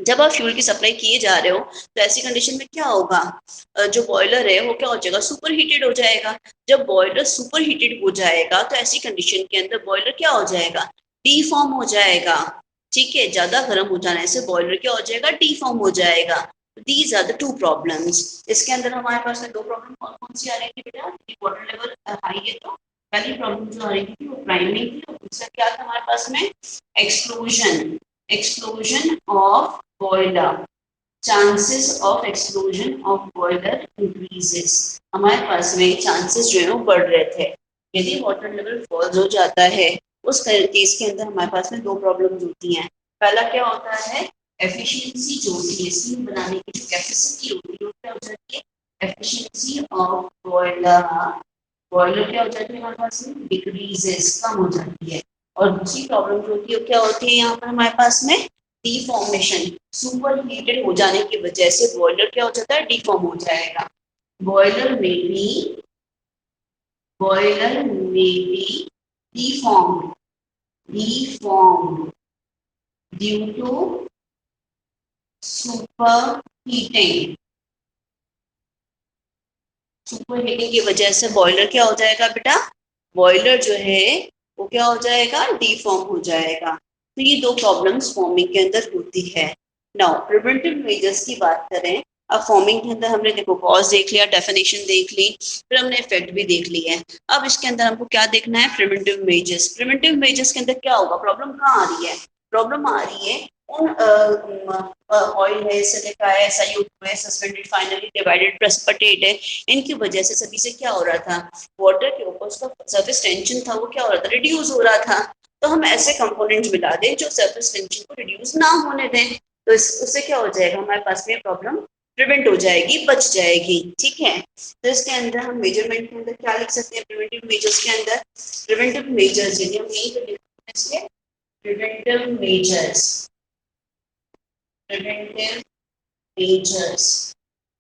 जब आप फ्यूल की सप्लाई किए जा रहे हो तो ऐसी कंडीशन में क्या होगा, जो बॉयलर है वो क्या हो जाएगा, सुपर हीटेड हो जाएगा। जब बॉयलर सुपर हीटेड हो जाएगा तो ऐसी कंडीशन के अंदर बॉयलर क्या हो जाएगा, डीफॉर्म हो जाएगा। ठीक है, ज्यादा गर्म हो जाने से बॉयलर क्या हो जाएगा, डीफॉर्म हो जाएगा। These are the two problems. इसके अंदर हमारे पास में दो प्रॉब्लम कौन कौन सी आ रही थी बेटा, वाटर लेवल हाई है तो पहली प्रॉब्लम जो आ रही थी वो प्राइमिंग थी, और दूसरा क्या था हमारे पास में, explosion of boiler, chances of explosion of boiler increases। हमारे पास में चांसेस जो है वो बढ़ रहे थे। यदि वाटर लेवल फॉल्स हो जाता है उस केस के अंदर हमारे पास में दो प्रॉब्लम्स होती हैं। पहला क्या होता है, एफिशिएंसी जो होती है, स्टीम बनाने की जो कैपेसिटी होती है वो क्या हो जाती है, एफिशिएंसी ऑफ बॉयलर, बॉयलर क्या हो जाती है हमारे पास में, डिक्रीजेस, कम हो जाती है। और दूसरी प्रॉब्लम जो होती है क्या होती है यहाँ पर हमारे पास में, डिफॉर्मेशन, सुपर हीटेड हो जाने की वजह से बॉयलर क्या हो जाता है, डिफॉर्म हो जाएगा। बॉयलर में भी deformed deformed due to super heating, super heating की वजह से बॉयलर क्या हो जाएगा बेटा, बॉयलर जो है वो क्या हो जाएगा, डिफॉर्म हो जाएगा। तो ये दो प्रॉब्लम्स फॉर्मिंग के अंदर होती है। नाउ प्रिवेंटिव मेजर्स की बात करें, अब फॉर्मिंग के अंदर हमने देखो कॉज देख लिया, डेफिनेशन देख ली, फिर हमने इफेक्ट भी देख लिया है। अब इसके अंदर हमको क्या देखना है, प्रिवेंटिव मेजर्स। प्रिवेंटिव मेजर्स के अंदर क्या होगा, प्रॉब्लम कहाँ आ रही है, प्रॉब्लम आ रही है ऑयल है, सिलिका है, SiO2 है, सस्पेंडेड फाइनली डिवाइडेड प्रेसिपिटेट है, इनकी वजह से सभी से क्या हो रहा था, वाटर के ऊपर उसका सरफेस टेंशन था वो क्या हो रहा था, रिड्यूस हो रहा था। तो हम ऐसे कंपोनेंट्स मिला दें जो सरफेस टेंशन को रिड्यूस ना होने दें, तो उससे क्या हो जाएगा, हमारे पास में प्रॉब्लम प्रिवेंट हो जाएगी, बच जाएगी। ठीक है, तो इसके अंदर हम मेजरमेंट के अंदर क्या लिख सकते हैं, प्रिवेंटिव मेजर्स के अंदर, प्रिवेंटिव मेजर्स यदि हम यही तो लिखते हैं, प्रिवेंटिव मेजर्स, प्रिवेंटिव मेजर्स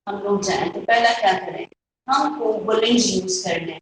हम लोग जाएं तो पहला क्या करें, हम कोवलेंट यूज कर लें,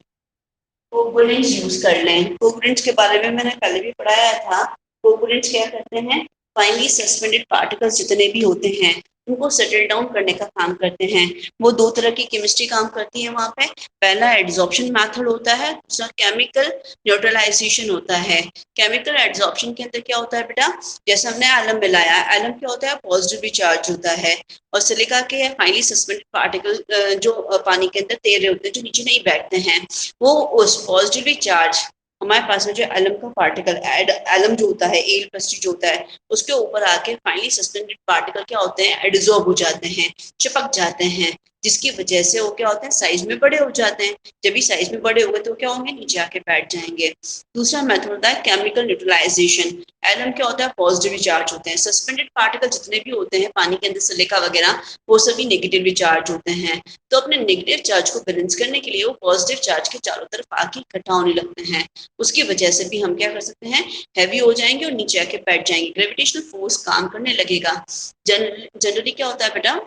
कोवलेंट यूज कर लें। कोवलेंट के बारे में मैंने पहले भी पढ़ाया था। कोवलेंट क्या करते हैं, फाइनली सस्पेंडेड पार्टिकल्स जितने भी होते हैं उनको सेटल डाउन करने का काम करते हैं। वो दो तरह की केमिस्ट्री काम करती है वहां पे, पहला एड्सॉर्प्शन मेथड होता है, दूसरा केमिकल न्यूट्रलाइजेशन होता है। केमिकल एड्सॉर्प्शन के अंदर क्या होता है बेटा, जैसे हमने एलम मिलाया, एलम क्या होता है, पॉजिटिवली चार्ज होता है, और सिलिका के फाइनली सस्पेंडेड पार्टिकल जो पानी के अंदर तैर रहे होते हैं, जो नीचे नहीं बैठते हैं, वो उस पॉजिटिवली चार्ज हमारे पास में जो एलम का पार्टिकल एलम जो होता है, एल प्लस टी जो होता है, उसके ऊपर आके फाइनली सस्पेंडेड पार्टिकल क्या होते हैं, एडिजॉर्ब हो जाते हैं, चिपक जाते हैं, जिसकी वजह से वो क्या होते हैं, साइज में बड़े हो जाते हैं। जब भी साइज में बड़े हो गए तो क्या होंगे, नीचे आके बैठ जाएंगे। दूसरा मेथड होता है केमिकल न्यूट्रलाइजेशन। एलम क्या होता है, पॉजिटिवली चार्ज होते हैं, सस्पेंडेड पार्टिकल जितने भी होते हैं पानी के अंदर, सिलिका वगैरह, वो सभी नेगेटिवली चार्ज होते हैं। तो अपने नेगेटिव चार्ज को बैलेंस करने के लिए वो पॉजिटिव चार्ज के चारों तरफ आके इकट्ठा होने लगते हैं, उसकी वजह से भी हम क्या कर सकते हैं, हैवी हो जाएंगे और नीचे आके बैठ जाएंगे, ग्रेविटेशनल फोर्स काम करने लगेगा। जनरली क्या होता है बेटा,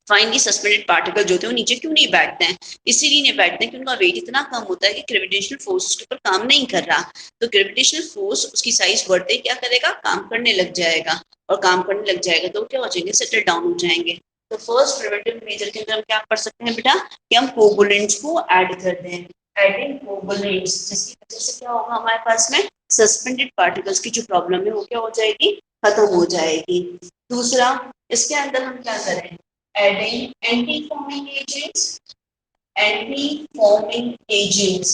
फाइनली सस्पेंडेड पार्टिकल जो होते हैं वो नीचे क्यों नहीं बैठते हैं, इसीलिए नहीं बैठते हैं कि उनका वेट इतना कम होता है कि ग्रेविटेशनल फोर्स उसके ऊपर काम नहीं कर रहा। तो ग्रेविटेशनल फोर्स उसकी साइज बढ़ते ही क्या करेगा, काम करने लग जाएगा, और काम करने लग जाएगा तो क्या हो जाएंगे, सेटल डाउन हो जाएंगे। तो फर्स्ट प्रिवेंटिव मेजर के अंदर हम क्या कर सकते हैं बेटा, कि हम कोवलेंट्स को ऐड कर दें, एडिंग कोवलेंट्स, जिसकी वजह से क्या होगा, हमारे पास में सस्पेंडेड पार्टिकल्स की जो प्रॉब्लम है वो क्या हो जाएगी, खत्म हो जाएगी। दूसरा, इसके अंदर हम क्या करें, adding anti-foaming agents, anti-foaming agents,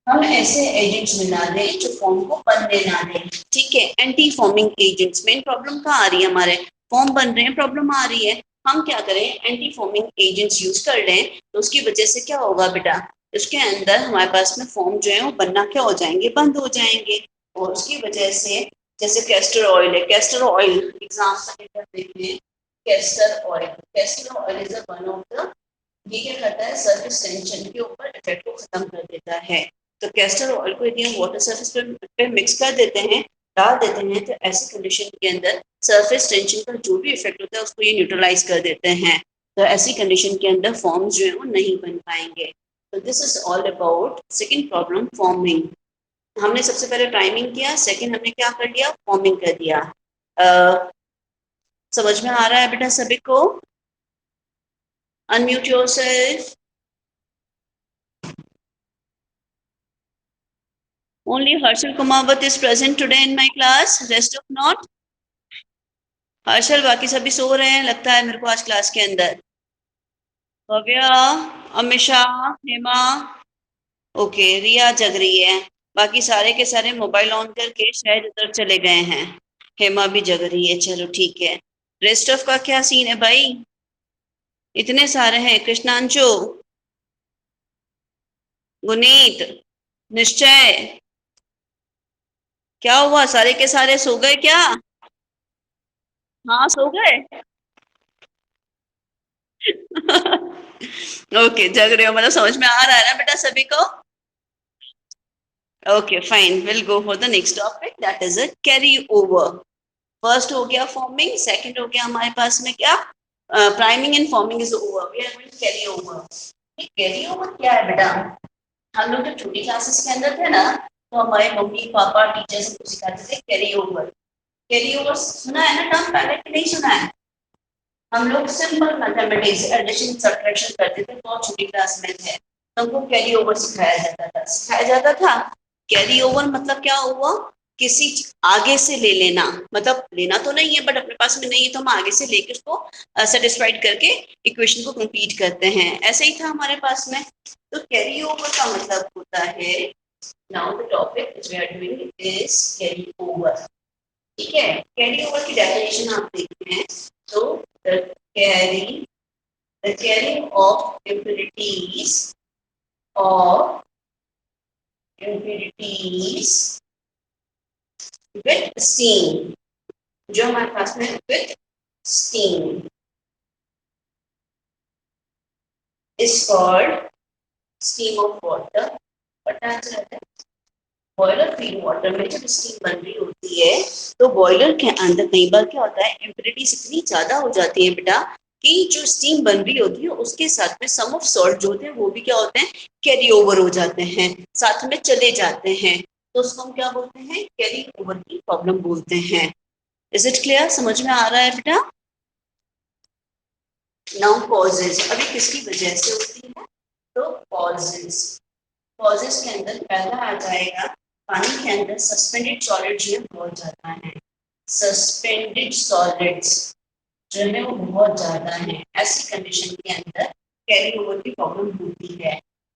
हम ऐसे एजेंट्स मिला दें जो फॉर्म को बनने ना दें। ठीक है, anti forming agents, main problem कहाँ आ रही है, हमारे फॉर्म बन रहे हैं, प्रॉब्लम आ रही है, हम क्या करें, एंटी फॉर्मिंग एजेंट्स यूज कर लें, तो उसकी वजह से क्या होगा बेटा, उसके अंदर हमारे पास में फॉर्म जो है वो बनना क्या हो जाएंगे, बंद हो जाएंगे, और उसकी वजह से, जैसे कैस्टर ऑयल है, कैस्टर ऑयल एग्जाम का देखते हैं, castor oil, castor oil is one of the, ये क्या करता है, सरफेस टेंशन के ऊपर इफेक्ट को खत्म कर देता है। तो कैस्टर ऑयल को यदि हम वाटर सरफेस पे मिक्स कर देते हैं, डाल देते हैं, तो ऐसी कंडीशन के अंदर सरफेस टेंशन का जो भी इफेक्ट होता है उसको ये न्यूट्रलाइज कर देते हैं। तो ऐसी कंडीशन के अंदर फॉर्म्स जो है वो नहीं बन पाएंगे। तो this is all about second problem, forming. हमने सबसे पहले प्राइमिंग किया, सेकेंड हमने क्या कर लिया, फॉर्मिंग कर दिया। समझ में आ रहा है बेटा सभी को? Unmute yourself. Only Harshal Kumawat is present today in my class. Rest of not. Harshal, बाकी सभी सो रहे हैं लगता है मेरे को आज क्लास के अंदर। भव्या, अमीषा, हेमा, ओके, रिया जग रही है, बाकी सारे के सारे मोबाइल ऑन करके शायद उधर चले गए हैं। हेमा भी जग रही है, चलो ठीक है। रेस्ट ऑफ का क्या सीन है भाई, इतने सारे हैं, कृष्णांशु, गुनीत, निश्चय, क्या हुआ, सारे के सारे सो गए क्या? हाँ सो गए। ओके, जग रहे हो मतलब समझ में आ रहा है ना बेटा सभी को? Okay fine, will go for the next topic, that is a carry over. First हो गया फॉर्मिंग, सेकंड हो गया हमारे पास में क्या, priming and forming is over, we are going to carry over. Carry over क्या है बेटा, हम लोग जब छोटी क्लासेस के अंदर थे ना, तो हमारे मम्मी पापा टीचर्स को सिखाते थे कैरी ओवर। कैरी ओवर सुना है ना टर्म पहले कि नहीं सुना है? हम लोग सिंपल मैथमेटिक्स, एडिशन सब्ट्रैक्शन करते थे, बहुत छोटी क्लास में थे, तो हमको कैरी ओवर सिखाया जाता था। कैरी ओवर मतलब क्या हुआ, किसी आगे से ले लेना, मतलब लेना तो नहीं है बट अपने पास में नहीं है तो हम आगे से लेकर उसको सेटिस्फाइड करके इक्वेशन को कंप्लीट करते हैं, ऐसे ही था हमारे पास में। तो कैरी ओवर का मतलब होता है, now the topic which we are doing is carry over. ठीक है, कैरी ओवर की डेफिनेशन आप देखते हैं तो carry the carrying of of impurities with steam, जो हमारे पास में with steam is called steam of water. पता चला है बॉयलर फीड वाटर में जब स्टीम बन रही होती है तो बॉयलर के अंदर कई बार क्या होता है इम्प्योरिटीज इतनी ज्यादा हो जाती है बेटा कि जो स्टीम बन रही होती है उसके साथ में सम ऑफ सॉल्ट जो होते हैं वो भी क्या होते हैं कैरी ओवर हो जाते हैं, साथ में चले जाते हैं, तो उसको हम क्या बोलते हैं कैरी ओवर की प्रॉब्लम बोलते हैं। इज इट क्लियर, समझ में आ रहा है बेटा? नाउ कॉजेज, अभी किसकी वजह से होती है तो कॉजेज, कॉजेज के अंदर पहला आ जाएगा पानी के अंदर सस्पेंडेड सॉलिड जो है बहुत ज्यादा है, सस्पेंडेड सॉलिड्स जो है वो बहुत ज्यादा है, ऐसी कंडीशन के अंदर कैरी ओवर की प्रॉब्लम होती है।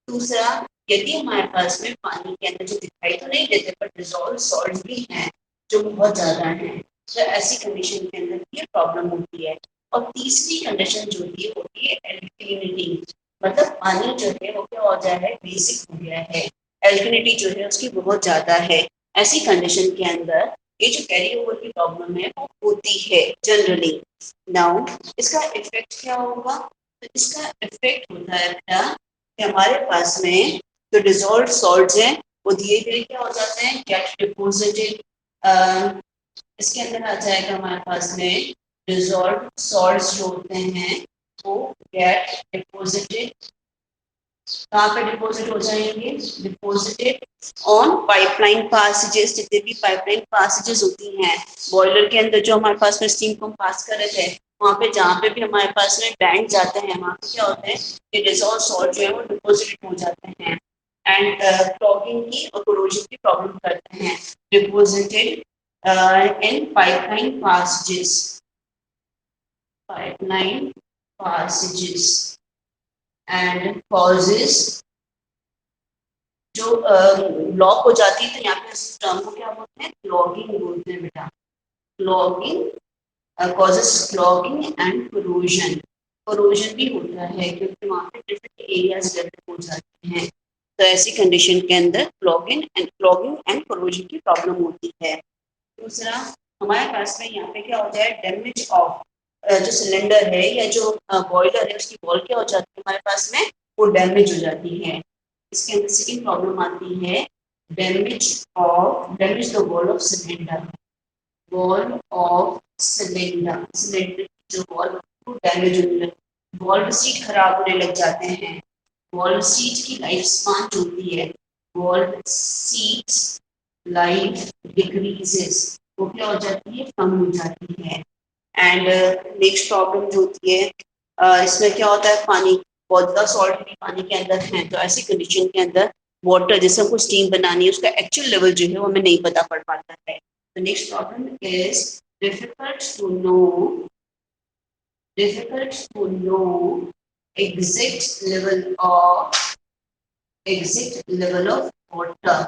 दूसरा, यदि हमारे पास में पानी के अंदर जो दिखाई तो नहीं देते पर डिजॉल्व सॉल्ट भी हैं जो बहुत ज्यादा है, तो ऐसी कंडीशन के अंदर ये प्रॉब्लम होती है। और तीसरी कंडीशन जो होती है एल्कलिनिटी, मतलब पानी जो है वो क्या हो जाए है बेसिक हो गया है, एल्कलिनिटी जो है उसकी बहुत ज्यादा है, ऐसी कंडीशन के अंदर ये जो कैरी ओवर की प्रॉब्लम है वो होती है जनरली। नाउ इसका इफेक्ट क्या होगा, तो इसका इफेक्ट होता है बेटा कि हमारे पास में जो डिजॉल्व सॉल्ट्स हैं वो धीरे धीरे क्या हो जाते हैं गेट डिपोजिटेड, इसके अंदर आ जाएगा हमारे पास में डिजॉल्व सॉल्ट्स जो होते हैं वो गेट डिपोजिटेड, कहाँ पे डिपोजिट हो जाएंगे, डिपोजिटेड ऑन पाइपलाइन पासेजेस, जितने भी पाइपलाइन पासेजेस होती हैं बॉयलर के अंदर जो हमारे पास में स्टीम को हम पास कर रहे थे, वहाँ पे जहाँ पे भी हमारे पास में बैंड जाते हैं वहाँ पे क्या होता है कि डिजॉल्व सॉल्ट जो है वो डिपोजिट हो जाते हैं एंड क्लॉगिंग की और कोरोजन की प्रॉब्लम करते हैं, deposited in pipeline passages, pipeline passages and causes जो ब्लॉक हो जाती है तो यहाँ पे इस टर्म को क्या बोलते हैं क्लॉगिंग बोलते हैं बेटा, clogging causes clogging and corrosion, corrosion भी होता है क्योंकि वहाँ पे डिफरेंट एरियाज डेवलप हो जाते हैं, तो ऐसी कंडीशन के अंदर क्लॉगिंग एंड कोरोजन की प्रॉब्लम होती है। दूसरा, हमारे पास में यहाँ पे क्या हो जाए डैमेज ऑफ जो सिलेंडर है या जो बॉयलर है उसकी वॉल क्या हो जाती है हमारे पास में वो डैमेज हो जाती है। इसके अंदर सेकेंड प्रॉब्लम आती है damage the wall of cylinder, wall of cylinder, cylinder की जो वॉल डैमेज होने लग, वॉल्व सीट खराब होने लग जाते हैं, वॉल्व सीट की लाइफ स्पान जो होती है, वॉल्व सीट्स लाइफ डिक्रीजेस, वो क्या हो जाती है कम हो जाती है। एंड नेक्स्ट प्रॉब्लम जो होती है इसमें क्या होता है पानी बहुत ज़्यादा सॉल्ट भी पानी के अंदर है, तो ऐसी कंडीशन के अंदर वाटर जैसे हमको स्टीम बनानी है उसका एक्चुअल लेवल जो है वो हमें नहीं पता पड़ पाता है। The next problem is difficult to know, difficult to know exact level of water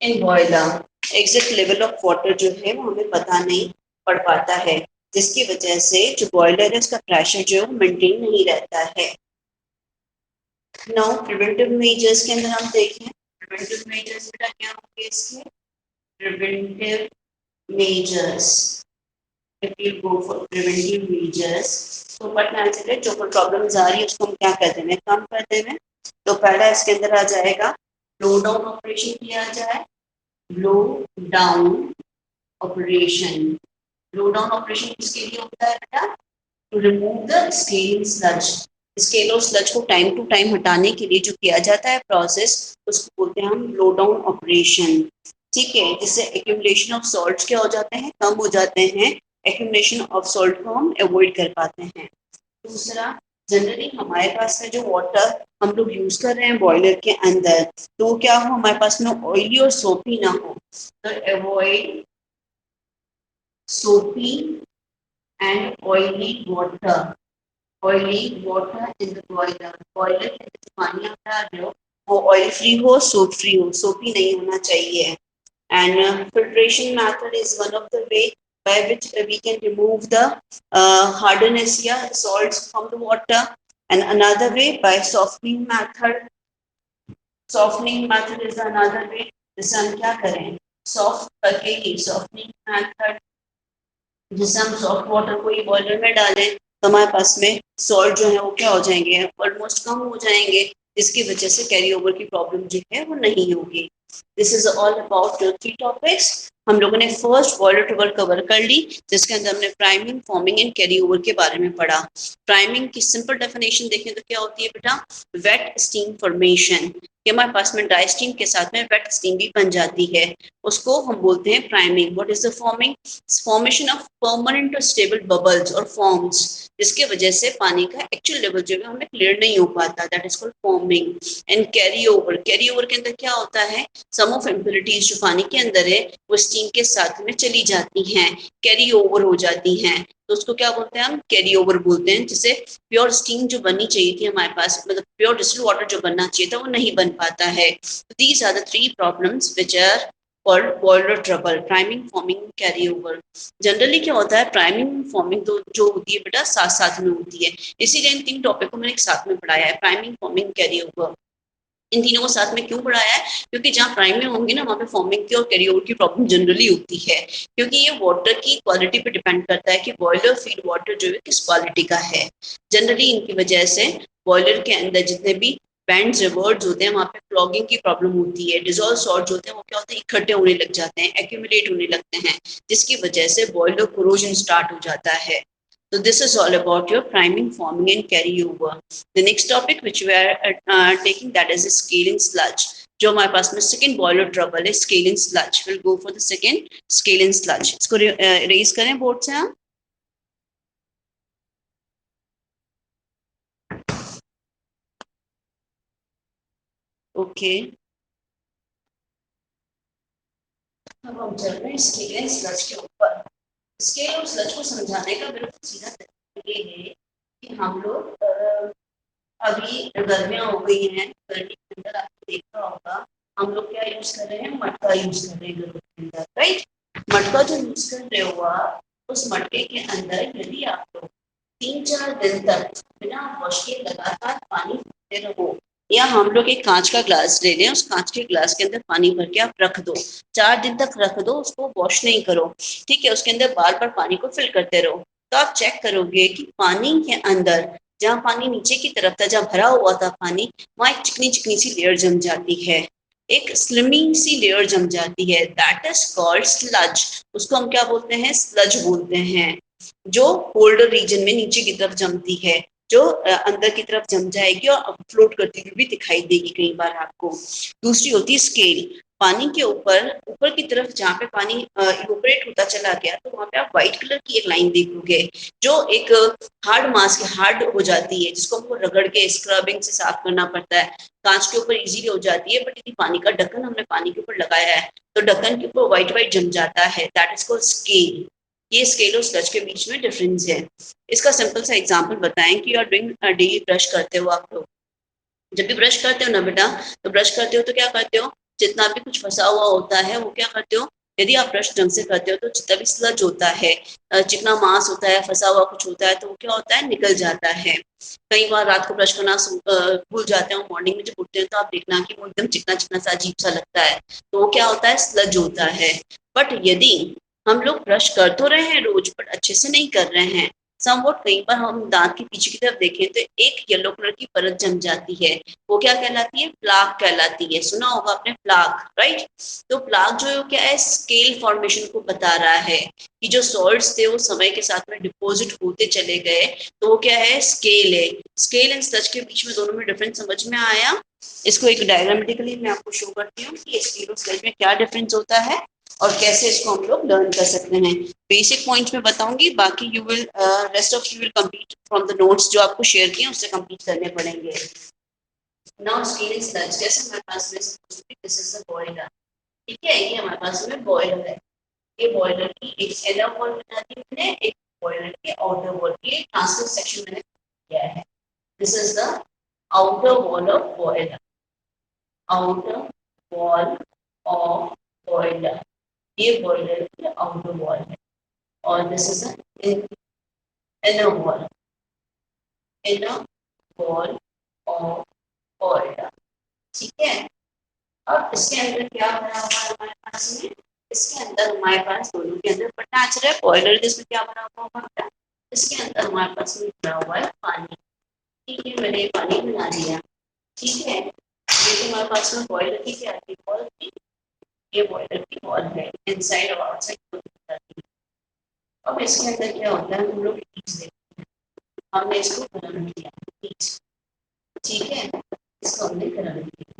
in boiler, exact level of water जो है वो हमें पता नहीं पड़ पाता है, जिसकी वजह से जो बॉयलर है उसका प्रेशर जो है वो मेंटेन नहीं रहता है। नाउ प्रिवेंटिव मेजर्स के अंदर हम देखें, प्रिवेंटिव मेजर्स बेटा क्या होंगे इसके, preventive measures, if you go for preventive measures तो पता चले जो प्रॉब्लम्स आ रही है उसको हम क्या करते हैं कम करते हैं। तो पहला इसके अंदर आ जाएगा लो डाउन ऑपरेशन किया जाए, low down operation, low down operation किसके लिए होता है बेटा, to remove the scaling sludge, scale और स्लज को टाइम टू टाइम हटाने के लिए जो किया जाता है प्रोसेस उसको बोलते हैं हम लो डाउन ऑपरेशन। ठीक है, जिससे एक्यूमुलेशन ऑफ सॉल्ट्स क्या हो जाते हैं कम हो जाते हैं, एक्यूमुलेशन ऑफ सॉल्ट को हम अवॉइड कर पाते हैं। दूसरा, जनरली हमारे पास में जो वाटर हम लोग यूज कर रहे हैं बॉयलर के अंदर तो क्या हो हमारे पास में ऑयली और सोपी ना हो, तो अवॉइड सोपी and oily water, oily water in the boiler, boiler के अंदर जो पानी आप डाल रहे हो वो ऑयल फ्री हो सोप फ्री हो, सोपी नहीं होना चाहिए। And filtration method is one of the way by which we can remove the hardness, yeah, salts from the water. And another way by softening method. Softening method is another way. जैसे हम क्या करें, soft करके ही softening method, जैसे हम soft water को ही boiler में डालें तो हमारे पास में सॉल्ट जो है वो क्या हो जाएंगे, ऑलमोस्ट कम हो जाएंगे, जिसकी वजह से कैरी ओवर की प्रॉब्लम जो है वो नहीं होगी। This is all about 3 topics. हम लोगों ने फर्स्ट बॉयलर ट्रबल कवर कर ली, जिसके अंदर हमने priming, forming and carry over के बारे में पढ़ा। प्राइमिंग की सिंपल डेफिनेशन देखें तो क्या होती है बेटा, वेट स्टीम फॉर्मेशन। हमारे पास में ड्राई स्टीम के साथ में वेट स्टीम भी बन जाती है, उसको हम बोलते हैं priming. What is the forming? Formation of permanent और स्टेबल बबल्स और फॉर्म्स, जिसके वजह से पानी का एक्चुअल लेवल जो है हमें क्लियर नहीं हो पाता, that is called forming. And carry over, carry over के अंदर क्या होता है, सम ऑफ इम्प्योरिटीज जो पानी के अंदर है वो स्टीम के साथ में चली जाती हैं, कैरी ओवर हो जाती हैं, तो उसको क्या बोलते हैं, हम कैरी ओवर बोलते हैं। जिससे प्योर स्टीम जो बननी चाहिए थी हमारे पास, मतलब प्योर डिस्टिल्ड वाटर जो बनना चाहिए था वो नहीं बन पाता है। These are the 3 problems which are और boiler trouble, priming, forming, carry over. Generally क्या होता है, प्राइमिंग फॉर्मिंग तो जो होती है बेटा साथ साथ में होती है, इसीलिए इन 3 टॉपिक को मैंने एक साथ में पढ़ाया है, प्राइमिंग, फॉर्मिंग, कैरी ओवर। इन तीनों को साथ में क्यों पढ़ाया है, क्योंकि जहाँ प्राइमिंग होंगी ना वहाँ पे फॉर्मिंग की और कैरी ओवर की प्रॉब्लम जनरली होती है, क्योंकि ये वाटर की क्वालिटी पे डिपेंड करता है कि बॉयलर फीड वाटर जो है किस क्वालिटी का है। जनरली इनकी वजह से बॉयलर के अंदर जितने भी बैंड्स रिवर्ड्स होते हैं वहाँ पे क्लॉगिंग की प्रॉब्लम होती है, डिजोल्व सॉल्ट होते हैं वो क्या होते हैं, इकट्ठे होने लग जाते हैं, एक्यूमुलेट होने लगते हैं, जिसकी वजह से बॉयलर कोरोजन स्टार्ट हो जाता है। So this is all about your priming, forming and carryover. The next topic which we are taking, that is scaling sludge. जो हमारे पास में सेकेंड बॉयलर ट्रबल है, scaling sludge. Will go for the second scaling sludge. इसको raise करें board से आप। Okay, अब हम चल रहे हैं स्केलिंग स्लज के ऊपर। स्केल और स्लज को समझाने का बिल्कुल सीधा तरीका ये है कि हम लोग अभी गर्मियां हो गई हैं, गर्मी के अंदर आपको देखा होगा हम लोग क्या यूज कर रहे हैं, मटका यूज कर रहे हैं गर्मी के अंदर, राइट। मटका जो यूज कर रहे हो आप, उस मटके के अंदर यदि आप लोग 3-4 दिन तक बिना वॉश के लगातार पानी भरते रहो, या हम लोग एक कांच का ग्लास ले लें, उस कांच के ग्लास के अंदर पानी भर के आप रख दो, 4 दिन तक रख दो, उसको वॉश नहीं करो, ठीक है, उसके अंदर बार बार पानी को फिल करते रहो, तो आप चेक करोगे कि पानी के अंदर, जहाँ पानी नीचे की तरफ था, जहाँ भरा हुआ था पानी, वहां एक चिकनी चिकनी सी लेयर जम जाती है, एक स्लिमिंग सी लेयर जम जाती है, दैट इज कॉल्ड स्लज। उसको हम क्या बोलते हैं, स्लज बोलते हैं, जो कोल्डर रीजन में नीचे की तरफ जमती है, जो अंदर की तरफ जम जाएगी और फ्लोट करती हुई भी दिखाई देगी कई बार आपको। दूसरी होती है स्केल। पानी के ऊपर ऊपर की तरफ जहाँ पे पानी इवोपरेट होता चला गया, तो वहां पे आप व्हाइट कलर की एक लाइन देखोगे, जो एक हार्ड मास्क हार्ड हो जाती है, जिसको हमको रगड़ के स्क्रबिंग से साफ करना पड़ता है। कांच के ऊपर इजीली हो जाती है, बट यदि पानी का ढक्कन हमने पानी के ऊपर लगाया है तो ढक्कन के ऊपर व्हाइट व्हाइट जम जाता है, दैट इज कॉल्ड स्केल। ये स्केल और स्लज के बीच में डिफरेंस है। इसका सिंपल सा एग्जांपल बताएं कि you are doing daily brush करते हो आप लोग, जब भी ब्रश करते हो ना बेटा, तो ब्रश करते हो तो क्या करते हो, जितना भी कुछ फंसा हुआ होता है वो क्या करते हो, यदि आप ब्रश ढंग से करते हो तो जितना भी स्लज होता है, चिकना मांस होता है, फंसा हुआ कुछ होता है, तो वो क्या होता है, निकल जाता है। कई बार रात को ब्रश करना भूल जाते हैं, मॉर्निंग में जब उठते हैं तो आप देखना कि वो एकदम चिकना चिकना सा अजीब सा लगता है, तो वो क्या होता है, स्लज होता है। बट यदि हम लोग ब्रश कर तो रहे हैं रोज, बट अच्छे से नहीं कर रहे हैं, समवॉट कई बार हम दांत के पीछे की तरफ देखें तो एक येलो कलर की परत जम जाती है, वो क्या कहलाती है, प्लाक कहलाती है। सुना होगा आपने प्लाक, राइट। तो प्लाक जो है वो क्या है, स्केल फॉर्मेशन को बता रहा है कि जो सॉल्ट्स थे वो समय के साथ में डिपॉजिट होते चले गए, तो वो क्या है, स्केल है। स्केल एंड स्लज के बीच में दोनों में डिफरेंस समझ में आया। इसको एक डायग्रामेटिकली मैं आपको शो करती हूँ कि स्केल और स्लज में क्या डिफरेंस होता है और कैसे इसको हम लोग लर्न कर सकते हैं। बेसिक पॉइंट्स में बताऊंगी, बाकी you will rest of you will complete from the notes जो आपको शेयर किए उससे कंप्लीट करने पड़ेंगे। नाउ स्केलिंग स्लज, जैसे हमारे पास में दिस इज द बॉयलर, ठीक है, ये हमारे पास में बॉयलर है, ये बॉयलर की एक इनर वॉल बना दी मैंने, एक बॉयलर के आउटर वॉल, ये ट्रांसफर सेक्शन मैंने किया है। This is the outer wall of boiler, outer wall of boiler, ये बॉयलर की आउटर वॉल है और this is inner wall, inner wall of boiler. ठीक है, अब इसके अंदर क्या बना हुआ है हमारे पास में, इसके अंदर हमारे पास दोनों के अंदर पता चल रहा है बॉयलर जिसमें क्या बना हुआ है, इसके अंदर हमारे पास में बना हुआ है पानी। ठीक है, मैंने पानी बना दिया। ठीक है, ये तो हमारे पास में बॉयलर की क्या थी, वॉल थी, ये बॉयलर की वॉल है, इनसाइड और आउटसाइड। अब इसके अंदर क्या होता है, हम लोग हीट देखते हैं, हमने इसको गर्म किया हीट। ठीक है, इसको हमने गर्म किया,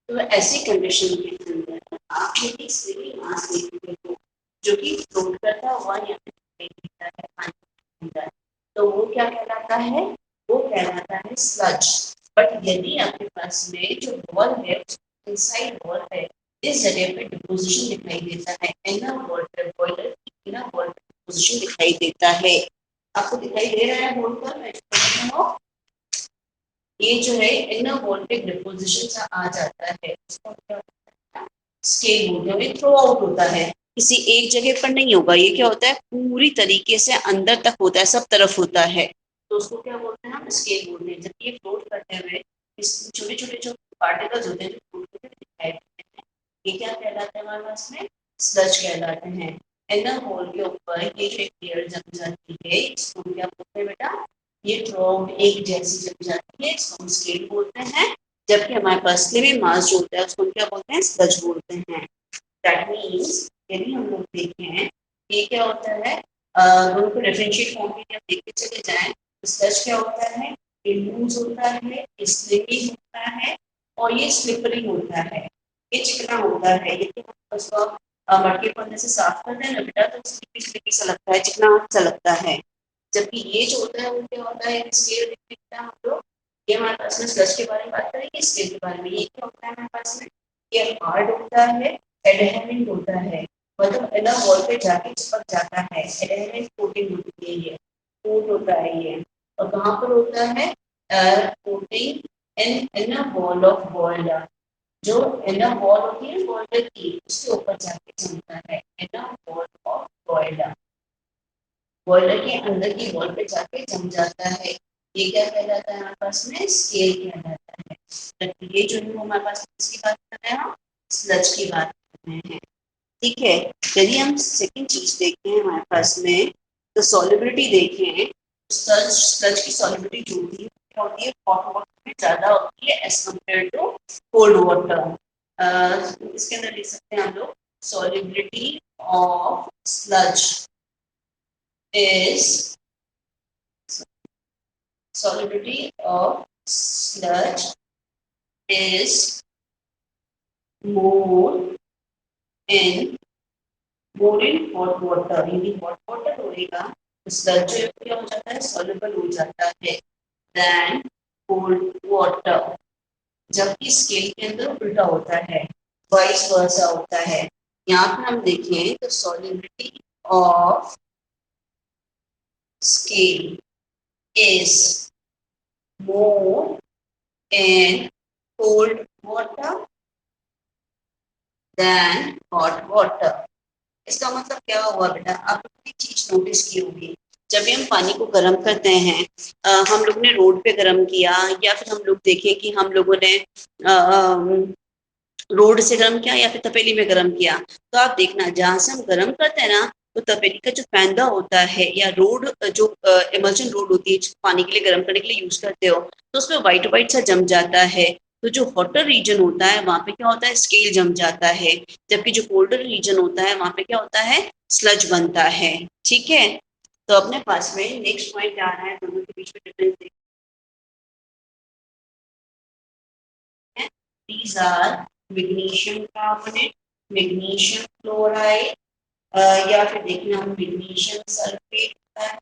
तो ऐसी कंडीशन के अंदर आप यदि स्विमिंग मास देखते हो जो कि फ्लोट करता हुआ या देता है पानी के अंदर, तो वो क्या कहलाता है, वो कहलाता है स्लज। बट यदि आपके पास में जो वॉल है, इनसाइड वॉल है, इस जगह पे डिपोजिशन दिखाई देता है, इनर वाटर बॉयलर की इनर वाटर डिपोजिशन दिखाई देता है। आपको दिखाई दे रहा है बोर्ड पर, मैं ये जो है इनर वोल्टेज डिपोजिशन सा आ जाता है, इसको क्या होता है, स्केल बोलते हैं, थ्रो आउट होता है, किसी एक जगह पर नहीं होगा, ये क्या होता है पूरी तरीके से अंदर तक होता है, सब तरफ होता है, तो उसको क्या बोलते हैं हम, स्केल बोलते हैं। जब ये फ्लोट करते हुए इस छोटे छोटे जो पार्टिकल्स होते हैं जो फ्लोट करते हुए दिखाई देते हैं, ये क्या कहलाते हैं हमारे पास में, स्लज कहलाते हैं। इनर वॉल के ऊपर ये जो एक लेयर जम जाती है, इसको क्या बोलते हैं बेटा, ये थ्रोआउट एक जैसी जम जाती है, इसको हम स्केल बोलते हैं। जबकि हमारे पास स्लिमिंग मास जो होता है उसको हम क्या बोलते हैं, स्लज बोलते हैं। दैट मीन्स यदि हम लोग देखें ये क्या होता है, दोनों को डिफरेंशिएट फॉर्म में आप देखते चले जाएं, तो स्लज क्या होता है, ये लूज होता है, ये स्लिमिंग होता है और ये स्लिपरी होता है, ये चिकना होता है। यदि हम उसको मटके पानी से साफ करते हैं ना बेटा, तो स्लिपी स्लिपी सा लगता है, चिकना सा लगता है। जबकि ये जो होता है वो क्या होता है, स्केल देखते हैं हम लोग, ये हमारे पास में स्लज के बारे में बात करेंगे, स्केल के बारे में। ये क्या होता है हमारे पास में, ये हार्ड होता है, एडहेरेंट होता है, मतलब इनर वॉल पे जाके चिपक जाता है, एडहेरेंट कोटिंग होती है, ये कोट होता है ये। और कहाँ पर होता है, coating in inner wall of boiler, जो इनर वॉल होती है बॉयलर की, उसके ऊपर जाके जमता है, inner wall of boiler, boiler के अंदर की वॉल पे जाके जम जाता है। ये क्या कहलाता है हमारे पास में, स्केल कहलाता है। तो ये जो है हमारे पास किसकी बात कर रहे हैं, हम स्लज की बात कर रहे हैं। ठीक है, यदि हम सेकंड चीज देखते हैं हमारे पास में, तो सॉलिबिलिटी देखें, स्लज स्लज की सॉलिबिलिटी जो होती है क्या होती है, हॉट वाटर में ज्यादा होती है as compare to cold water. इसके अंदर लिख सकते हैं हम लोग, solubility of sludge is solubility of sludge is more in hot water, यदि hot water होएगा तो sludge जो क्या हो जाता है, soluble हो जाता है than cold water। जबकि स्केल के अंदर उल्टा होता है, वाइस वर्सा होता है। यहाँ पर हम देखें तो solubility of scale is more in cold water than hot water। इसका मतलब क्या हुआ बेटा, आप एक चीज नोटिस की होगी, जब भी हम पानी को गर्म करते हैं, हम लोग ने रोड पे गर्म किया या फिर हम लोग देखें कि हम लोगों ने रोड से गर्म किया या फिर तपेली में गर्म किया, तो आप देखना जहां से हम गर्म करते हैं ना, तो तपेली का जो फैंदा होता है या रोड जो इमर्जन रोड होती है पानी के लिए गर्म करने के लिए यूज करते हो, तो उसमें व्हाइट व्हाइट सा जम जाता है। तो जो हॉटर रीजन होता है वहां पे क्या होता है, स्केल जम जाता है। जबकि जो कोल्डर रीजन होता है वहां पे क्या होता है, स्लज बनता है। ठीक है, तो अपने पास में नेक्स्ट पॉइंट आ रहा है, दोनों के बीच में डिफरेंस देखते हैं। These are magnesium carbonate, magnesium chloride, या फिर देखना हम मैग्नीशियम सल्फेट होता है,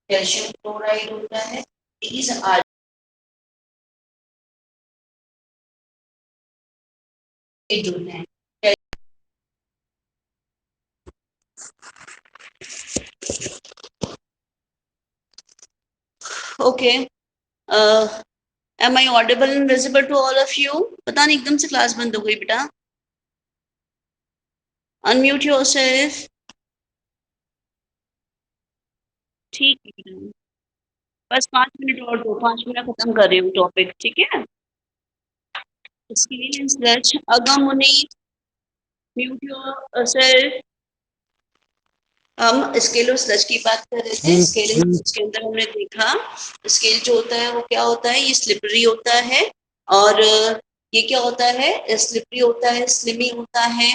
कैल्शियम क्लोराइड होता है। these are जो हैं, okay. Am I audible and visible to all of you? पता नहीं एकदम से क्लास बंद हो गई बेटा। Unmute yourself. ठीक है बेटा, बस 5 मिनट और दो, 5 मिनट खत्म कर रही हूँ टॉपिक, ठीक है। स्केल एंड स्लज, अगमनी, म्यूट योरसेल्फ। हम स्केल और स्लज की बात कर रहे थे। स्केल एंड स्लज के अंदर हमने देखा स्केल जो होता है वो क्या होता है, ये स्लिपरी होता है। और ये क्या होता है, स्लिपरी होता है, स्लिमी होता है,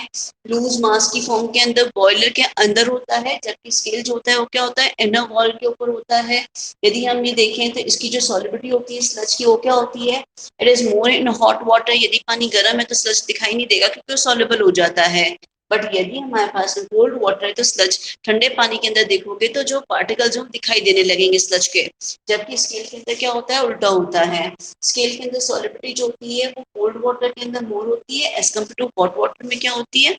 लूज मास की फॉर्म के अंदर बॉयलर के अंदर होता है। जबकि स्केल जो होता है वो क्या होता है, इनर वॉल के ऊपर होता है। यदि हम ये देखें तो इसकी जो सॉलिबिलिटी होती है स्लज की, वो क्या होती है, it is more in hot water. यदि पानी गर्म है तो स्लज दिखाई नहीं देगा क्योंकि वो सॉल्युबल हो जाता है। बट यदि हमारे पास में कोल्ड वाटर है तो स्लज, ठंडे पानी के अंदर देखोगे तो जो पार्टिकल जो दिखाई देने लगेंगे स्लज के। जबकि स्केल के अंदर क्या होता है, उल्टा होता है। स्केल के अंदर सॉलिबिलिटी जो होती है वो कोल्ड वाटर के अंदर मोर होती है, as compare to hot water में क्या होती है,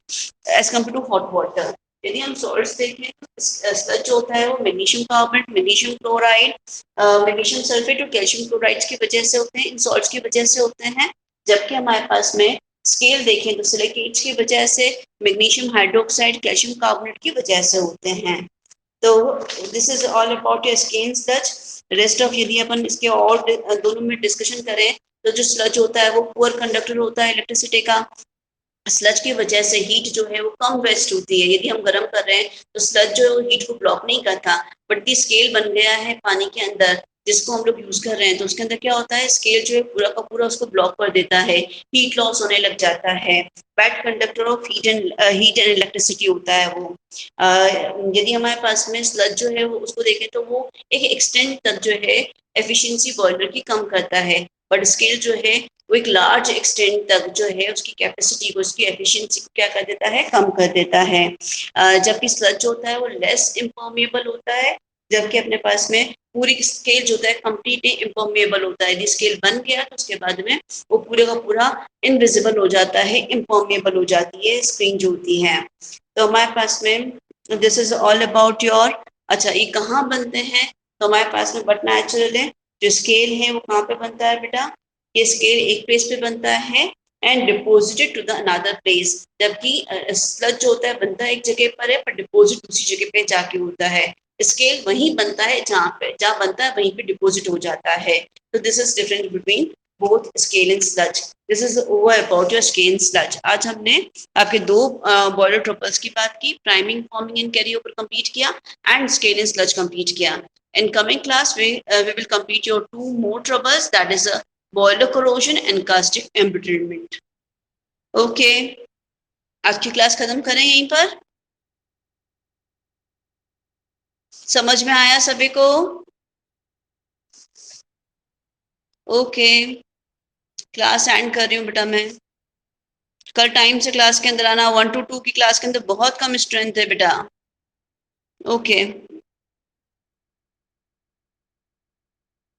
as compare to hot water. यदि हम सॉल्ट्स देखें तो स्लज जो होता है वो magnesium carbonate, magnesium chloride, magnesium sulphate और कैल्शियम क्लोराइड की वजह से होते हैं, इन सॉल्ट्स की वजह से होते हैं। जबकि हमारे पास में स्केल देखें तो सिलिकेट्स की वजह से, मैग्नीशियम हाइड्रोक्साइड, कैल्शियम कार्बोनेट की वजह से होते हैं। तो this is all about your scale sludge. Rest of यदि अपन इसके और दोनों में डिस्कशन करें तो जो स्लज होता है वो पुअर कंडक्टर होता है इलेक्ट्रिसिटी का। स्लज की वजह से हीट जो है वो कम वेस्ट होती है। यदि हम गर्म कर रहे हैं तो स्लज जो है हीट को ब्लॉक नहीं करता, बट दी स्केल बन गया है पानी के अंदर जिसको हम लोग यूज कर रहे हैं, तो उसके अंदर क्या होता है, स्केल जो है पूरा का पूरा उसको ब्लॉक कर देता है, हीट लॉस होने लग जाता है। Bad conductor of heat and electricity होता है वो। यदि हमारे पास में स्लज जो है वो उसको देखें तो वो एक एक्सटेंड तक जो है एफिशिएंसी बॉयलर की कम करता है। बट स्केल जो है वो एक लार्ज एक्सटेंड तक जो है उसकी कैपेसिटी को, उसकी एफिशिएंसी को क्या कर देता है, कम कर देता है। जबकि स्लज होता है वो लेस इम्पर्मिएबल होता है। जबकि अपने पास में पूरी स्केल जो होता है कंप्लीटली इम्पर्मिएबल होता है। यदि स्केल बन गया तो उसके बाद में वो पूरे का पूरा इनविजिबल हो जाता है, इम्पर्मिएबल हो जाती है स्क्रीन जो होती है। तो हमारे पास में this is all about your. अच्छा, ये कहाँ बनते हैं, तो हमारे पास में बट नेचुरल है। जो स्केल है वो कहाँ पे बनता है बेटा, ये स्केल एक प्लेस पे बनता है and deposited to the another place. जबकि स्लज जो होता है बनता है एक जगह पर है, पर डिपोजिट दूसरी जगह पे जाके होता है। स्केल वहीं बनता है जहाँ बनता है वहीं पे डिपोजिट हो जाता है। तो this is different between both scale and sludge. This is over about your scale and sludge. आज हमने आपके दो बॉयलर ट्रबल्स की बात की, priming, forming and carry over complete किया and scale and sludge complete किया। In coming class, we will complete your two more troubles, that is boiler corrosion and casting embrittlement. Okay, आज की class खत्म करें यहीं पर। समझ में आया सभी को? ओके, क्लास एंड कर रही हूँ बेटा मैं। कल टाइम से क्लास के अंदर आना। 1 to 2 की क्लास के अंदर बहुत कम स्ट्रेंथ है बेटा। ओके।